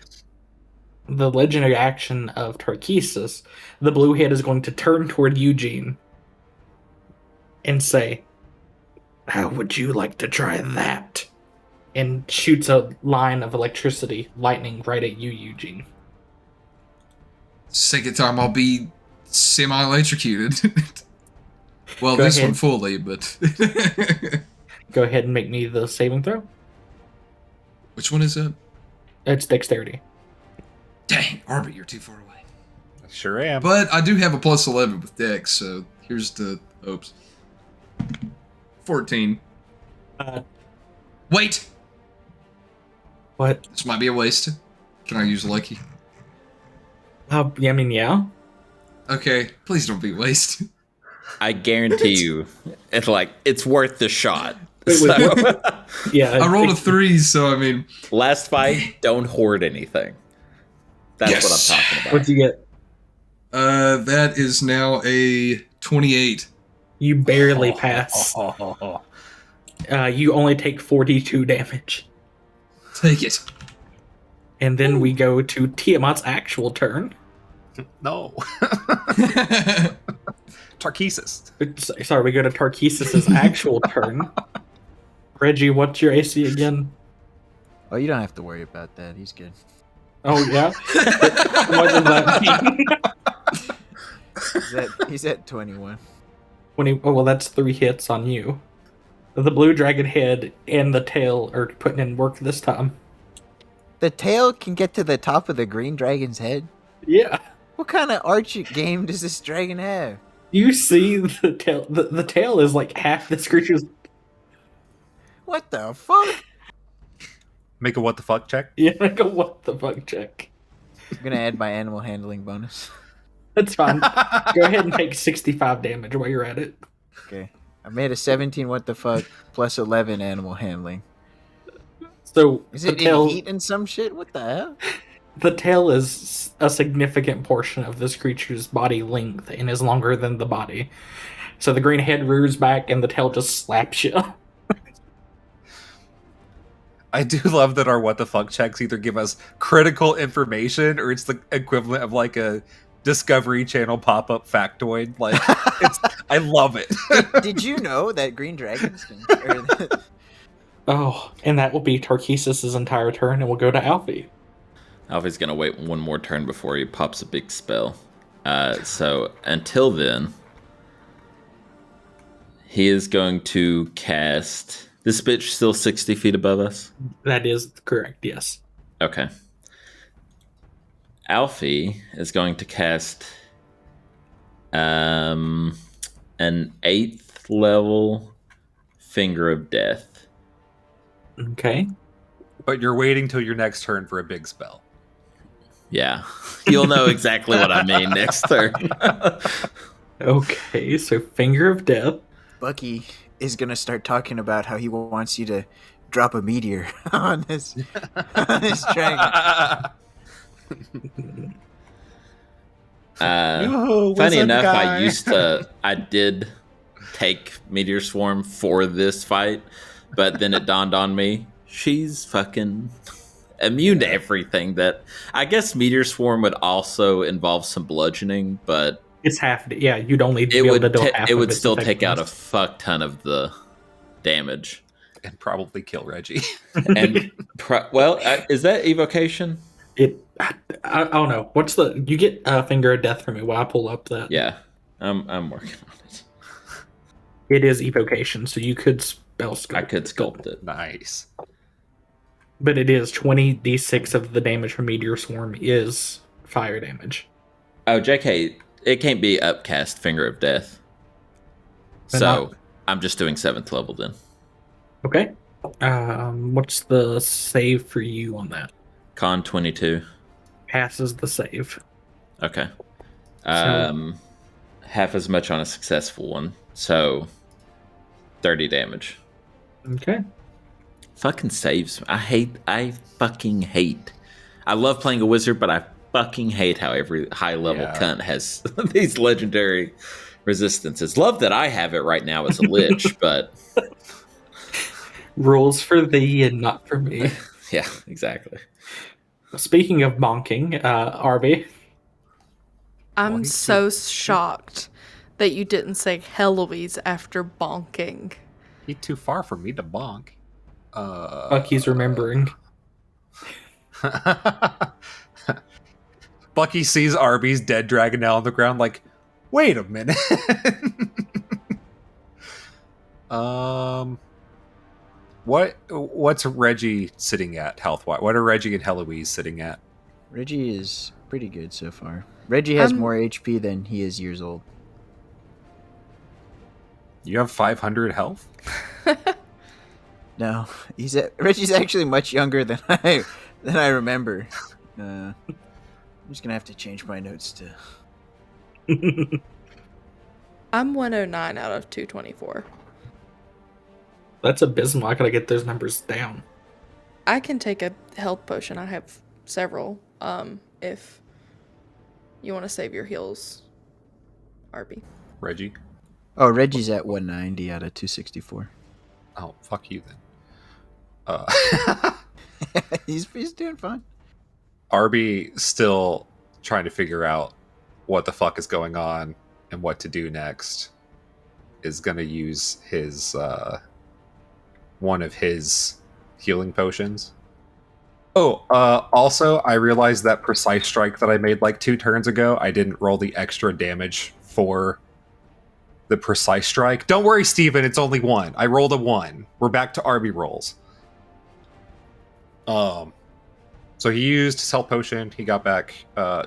legendary action of Tarkesis, the blue head is going to turn toward Eugene and say, "How would you like to try that?" And shoots a line of electricity, lightning, right at you, Eugene. Second time I'll be semi-electrocuted. Well, Go this ahead. one fully, but... Go ahead and make me the saving throw. Which one is it? It's dexterity. Dang, Arbit, you're too far away. Sure am. But I do have a plus 11 with Dex, so here's the hopes. 14. Wait! What? This might be a waste. Can I use Lucky? Yeah, I mean, yeah. Okay, please don't be a waste. I guarantee you, it's worth the shot. Wait, So, Yeah. I rolled a 3, so I mean... last fight, don't hoard anything. That's Yes. what I'm talking about. What'd you get? That is now a 28. You barely pass. You only take 42 damage. Take it. And then we go to Tiamat's actual turn. No. Tarkesis. Sorry, we go to Tarkesis' actual turn. Reggie, what's your AC again? Oh, you don't have to worry about that. He's good. Oh, yeah? What does that mean? He's at 21. Well, that's 3 hits on you. The blue dragon head and the tail are putting in work this time. The tail can get to the top of the green dragon's head? Yeah. What kind of archery game does this dragon have? You see the tail. The tail is like half this creature's. What the fuck? Make a what the fuck check. Yeah, like a what the fuck check. I'm gonna add my animal handling bonus. That's fine. Go ahead and take 65 damage while you're at it. Okay. I made a 17 what the fuck plus 11 animal handling. So Is the it tail, in heat and some shit? What the hell? the tail is a significant portion of this creature's body length and is longer than the body. So the green head rears back and the tail just slaps you. I do love that our what the fuck checks either give us critical information or it's the equivalent of like a Discovery Channel pop-up factoid. Like, I love it. Did you know that green dragons can... Oh, and that will be Tarkesis' entire turn, and we'll go to Alfie. Alfie's gonna wait one more turn before he pops a big spell. So until then, he is going to cast. This bitch still 60 feet above us? That is correct, yes. Okay. Alfie is going to cast an 8th level Finger of Death. Okay. But you're waiting till your next turn for a big spell. Yeah. You'll know exactly what I mean next turn. Okay, so Finger of Death. Bucky is gonna start talking about how he wants you to drop a meteor on this dragon. Yoo-hoo, Funny wizard enough, guy. I did take Meteor Swarm for this fight, but then it dawned on me, she's fucking immune to everything. That I guess Meteor Swarm would also involve some bludgeoning, but It's half. Yeah, you'd only be able to do half it of would its still take out a effectiveness. fuck ton of the damage. And probably kill Reggie. And is that evocation? I don't know. What's the? You get Finger of Death from me while I pull up that. Yeah, I'm working on it. It is evocation, so you could spell sculpt. I could sculpt it. Nice. But it is 20d6 of the damage from Meteor Swarm is fire damage. Oh, JK, it can't be upcast Finger of Death. But So I'm just doing 7th level then. Okay. What's the save for you on that? Con 22. Passes the save. Okay. Half as much on a successful one. So 30 damage. Okay. Fucking saves. I fucking hate. I love playing a wizard, but I fucking hate how every high level cunt has these legendary resistances. Love that I have it right now as a lich, but Rules for thee and not for me. yeah, exactly. Speaking of bonking, Arby. I'm so shocked that you didn't say Heloise after bonking. He's too far for me to bonk. Bucky's remembering. Bucky sees Arby's dead dragon now on the ground, like, wait a minute. What's Reggie sitting at health-wise? What are Reggie and Heloise sitting at? Reggie is pretty good so far. Reggie has more HP than he is years old. You have 500 health? No, Reggie's actually much younger than I remember. I'm just gonna have to change my notes to. I'm 109 out of 224. That's abysmal. I gotta get those numbers down. I can take a health potion. I have several. If you want to save your heals, Arby. Reggie? Oh, Reggie's at 190 out of 264. Oh, fuck you then. He's doing fine. Arby still trying to figure out what the fuck is going on and what to do next is going to use his one of his healing potions. Oh, also I realized that precise strike that I made like 2 turns ago, I didn't roll the extra damage for the precise strike. Don't worry, Steven, it's only 1. I rolled a 1. We're back to Arby rolls. So he used his health potion. He got back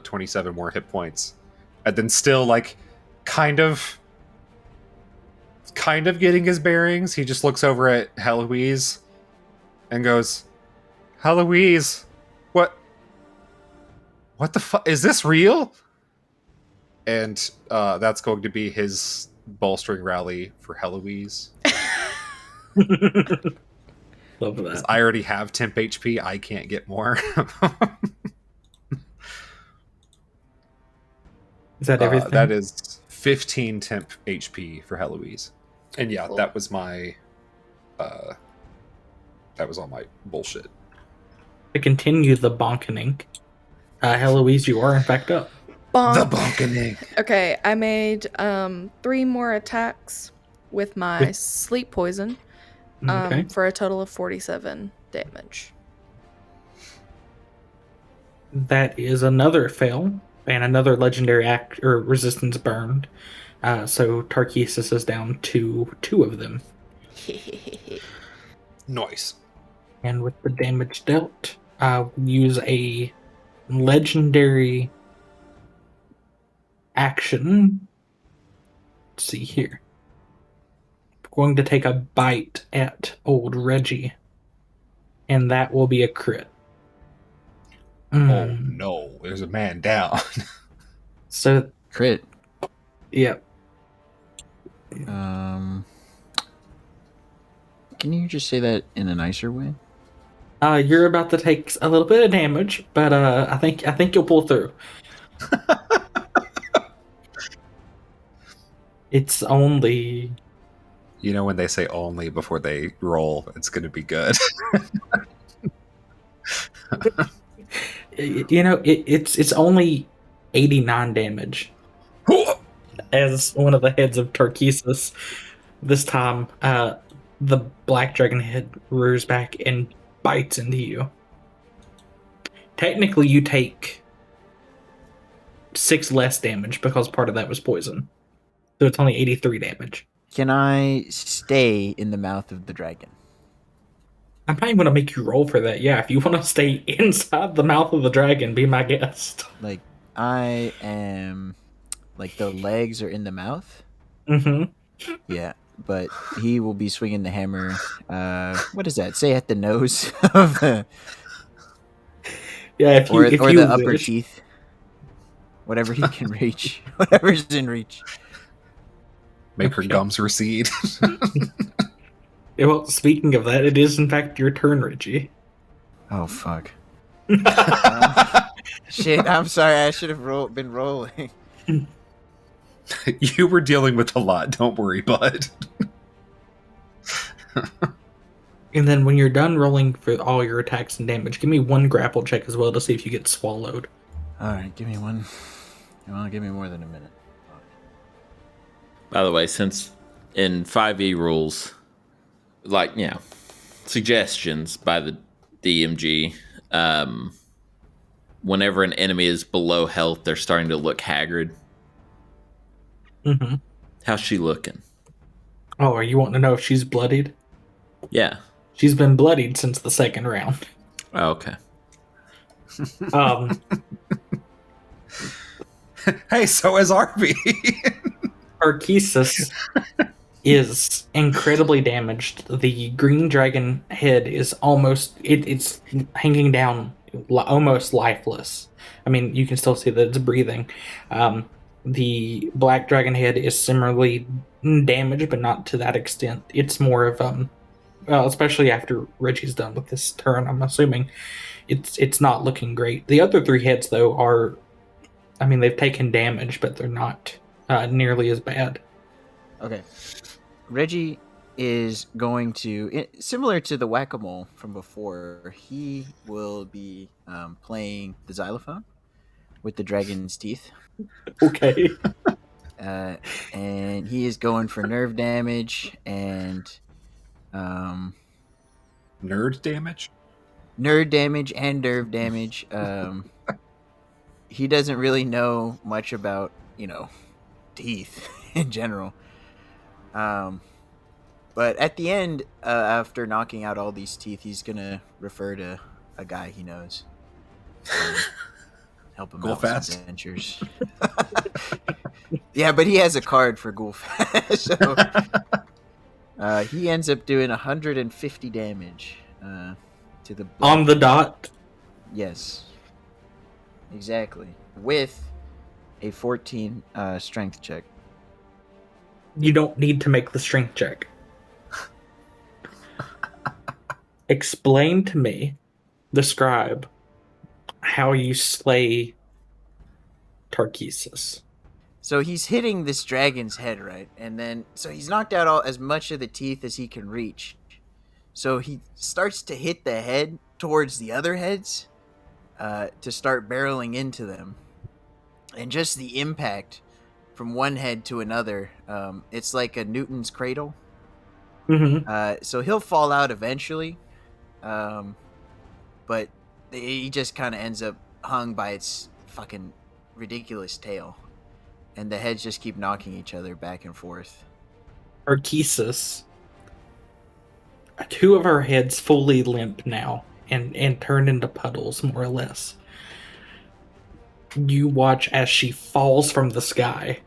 27 more hit points, and then still like kind of getting his bearings. He just looks over at Heloise and goes, "Heloise, what the fuck is this real?" And that's going to be his bolstering rally for Heloise. Love that. I already have temp HP. I can't get more. Is that everything? That is 15 temp HP for Heloise. And yeah, that was my that was all my bullshit. To continue the bonkening, Heloise, you are in fact up. Bonk. The bonkening. Okay, I made 3 more attacks with my sleep poison for a total of 47 damage. That is another fail and another legendary act or resistance burned. So Tarkesis is down to 2 of them. Nice. And with the damage dealt, use a legendary action. Let's see here. Going to take a bite at old Reggie, and that will be a crit. Oh no, there's a man down. So Crit. Yep. Can you just say that in a nicer way? You're about to take a little bit of damage, but I think you'll pull through. It's only You know when they say only before they roll, it's going to be good. it's only 89 damage. As one of the heads of Tarkesis, this time the black dragon head rears back and bites into you. Technically, you take 6 less damage because part of that was poison. So it's only 83 damage. Can I stay in the mouth of the dragon? I'm not even going to make you roll for that. Yeah, if you want to stay inside the mouth of the dragon, be my guest. Like, I am... Like, the legs are in the mouth? Mm-hmm. Yeah, but he will be swinging the hammer. What does that say at the nose of the... Yeah, if you or if or you the upper wish. teeth? Whatever he can reach. Whatever's in reach. Make her Okay. gums recede. Yeah, well, speaking of that, it is in fact your turn, Richie. Oh, fuck. Shit, I'm sorry. I should have been rolling. You were dealing with a lot. Don't worry, bud. And then when you're done rolling for all your attacks and damage, give me one grapple check as well to see if you get swallowed. Alright, give me one. Well, give me more than a minute. By the way, since in 5e rules, like, suggestions by the DMG, whenever an enemy is below health, they're starting to look haggard. Mm-hmm. How's she looking? Oh, are you wanting to know if she's bloodied? Yeah. She's been bloodied since the second round. Oh, okay. Hey, so is Arby. Arkesis is incredibly damaged. The green dragon head is almost it's hanging down, almost lifeless. I mean, you can still see that it's breathing. The black dragon head is similarly damaged, but not to that extent. It's more of well, especially after Reggie's done with this turn, I'm assuming it's not looking great. The other 3 heads though are, I mean, they've taken damage, but they're not nearly as bad. Okay. Reggie is going to, similar to the whack-a-mole from before, he will be playing the xylophone with the dragon's teeth. Okay. And he is going for nerve damage and Nerd damage? nerd damage and nerve damage. He doesn't really know much about, teeth in general. But at the end, after knocking out all these teeth, he's gonna refer to a guy he knows. Help him out with Gulfast? his adventures. Yeah, but he has a card for Gulfast, so he ends up doing 150 damage to the On the dot. Yes, exactly, with a 14 strength check. You don't need to make the strength check. Explain to me, describe how you slay Tarkesis. So he's hitting this dragon's head, right? And then, so he's knocked out as much of the teeth as he can reach. So he starts to hit the head towards the other heads to start barreling into them. And just the impact from one head to another, it's like a Newton's cradle. Mm-hmm. So he'll fall out eventually. But he just kind of ends up hung by its fucking ridiculous tail. And the heads just keep knocking each other back and forth. Arkesis. 2 of her heads fully limp now and turned into puddles, more or less. You watch as she falls from the sky,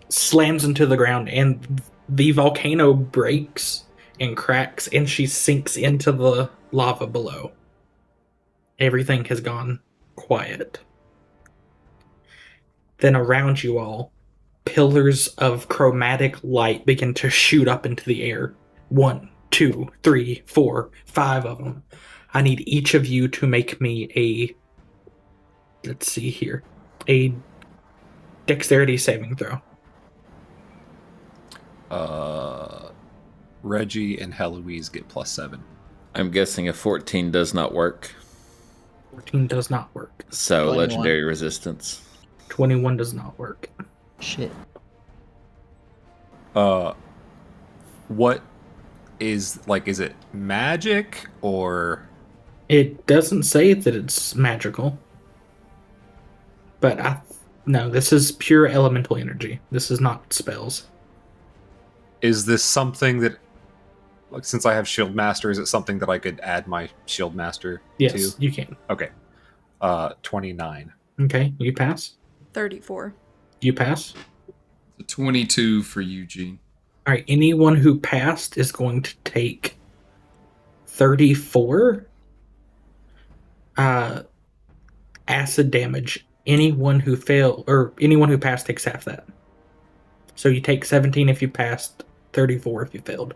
slams into the ground, and the volcano breaks and cracks, and she sinks into the lava below. Everything has gone quiet. Then around you all, pillars of chromatic light begin to shoot up into the air. 1, 2, 3, 4, 5 of them. I need each of you to make me let's see here, a dexterity saving throw. Reggie and Heloise get +7. I'm guessing a 14 does not work. 14 does not work. So 21. legendary resistance. 21 does not work. Shit. What is it magic or It doesn't say that it's magical. But no, this is pure elemental energy. This is not spells. is this something that, like, since I have Shield Master, is it something that I could add my Shield Master Yes, to? you can. Okay. 29. Okay, you pass. 34. You pass. A 22 for Eugene. All right, anyone who passed is going to take 34 acid damage. Anyone who passed takes half that. So you take 17 if you passed, 34 if you failed.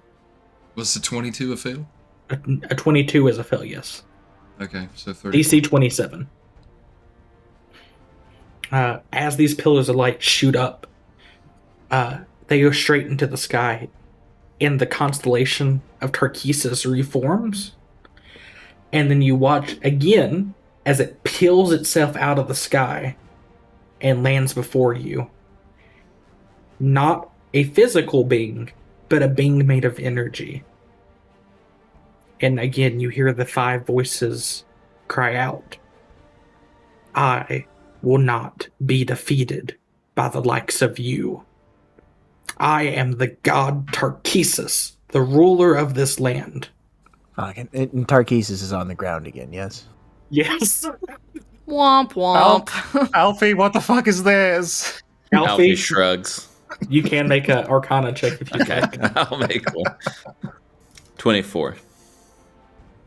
Was the 22 a fail? A 22 is a fail, yes. Okay, so 30. DC 27. As these pillars of light shoot up, they go straight into the sky, and the constellation of Tarkesis reforms. And then you watch again as it peels itself out of the sky and lands before you. Not a physical being, but a being made of energy. And again, you hear the 5 voices cry out, I will not be defeated by the likes of you. I am the god Tarkesis, the ruler of this land. Fucking, and Tarkesis is on the ground again, yes? Yes. Womp womp. Alfie, what the fuck is this? Alfie Alfie, shrugs. you can make an Arcana check if you Okay, like. I'll make one. 24.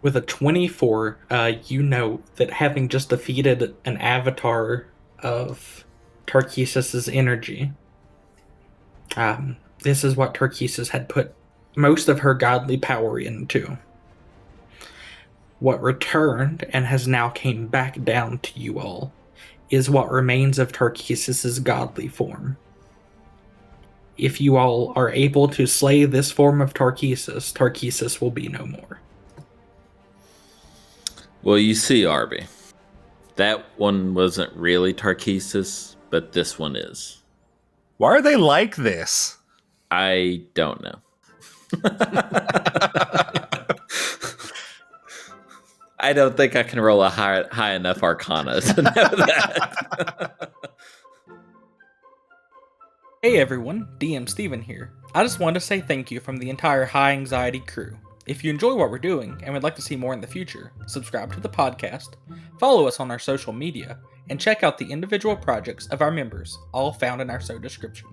With a 24, you know that having just defeated an avatar of Tarkesis' energy, this is what Tarkesis had put most of her godly power into. What returned and has now came back down to you all is what remains of Tarkesis' godly form. If you all are able to slay this form of Tarkesis, Tarkesis will be no more. Well, you see, Arby, that one wasn't really Tarkesis, but this one is. Why are they like this? I don't know. I don't think I can roll a high enough Arcana to know that. Hey everyone, DM Steven here. I just wanted to say thank you from the entire High Anxiety crew. If you enjoy what we're doing and would like to see more in the future, subscribe to the podcast, follow us on our social media, and check out the individual projects of our members, all found in our show description.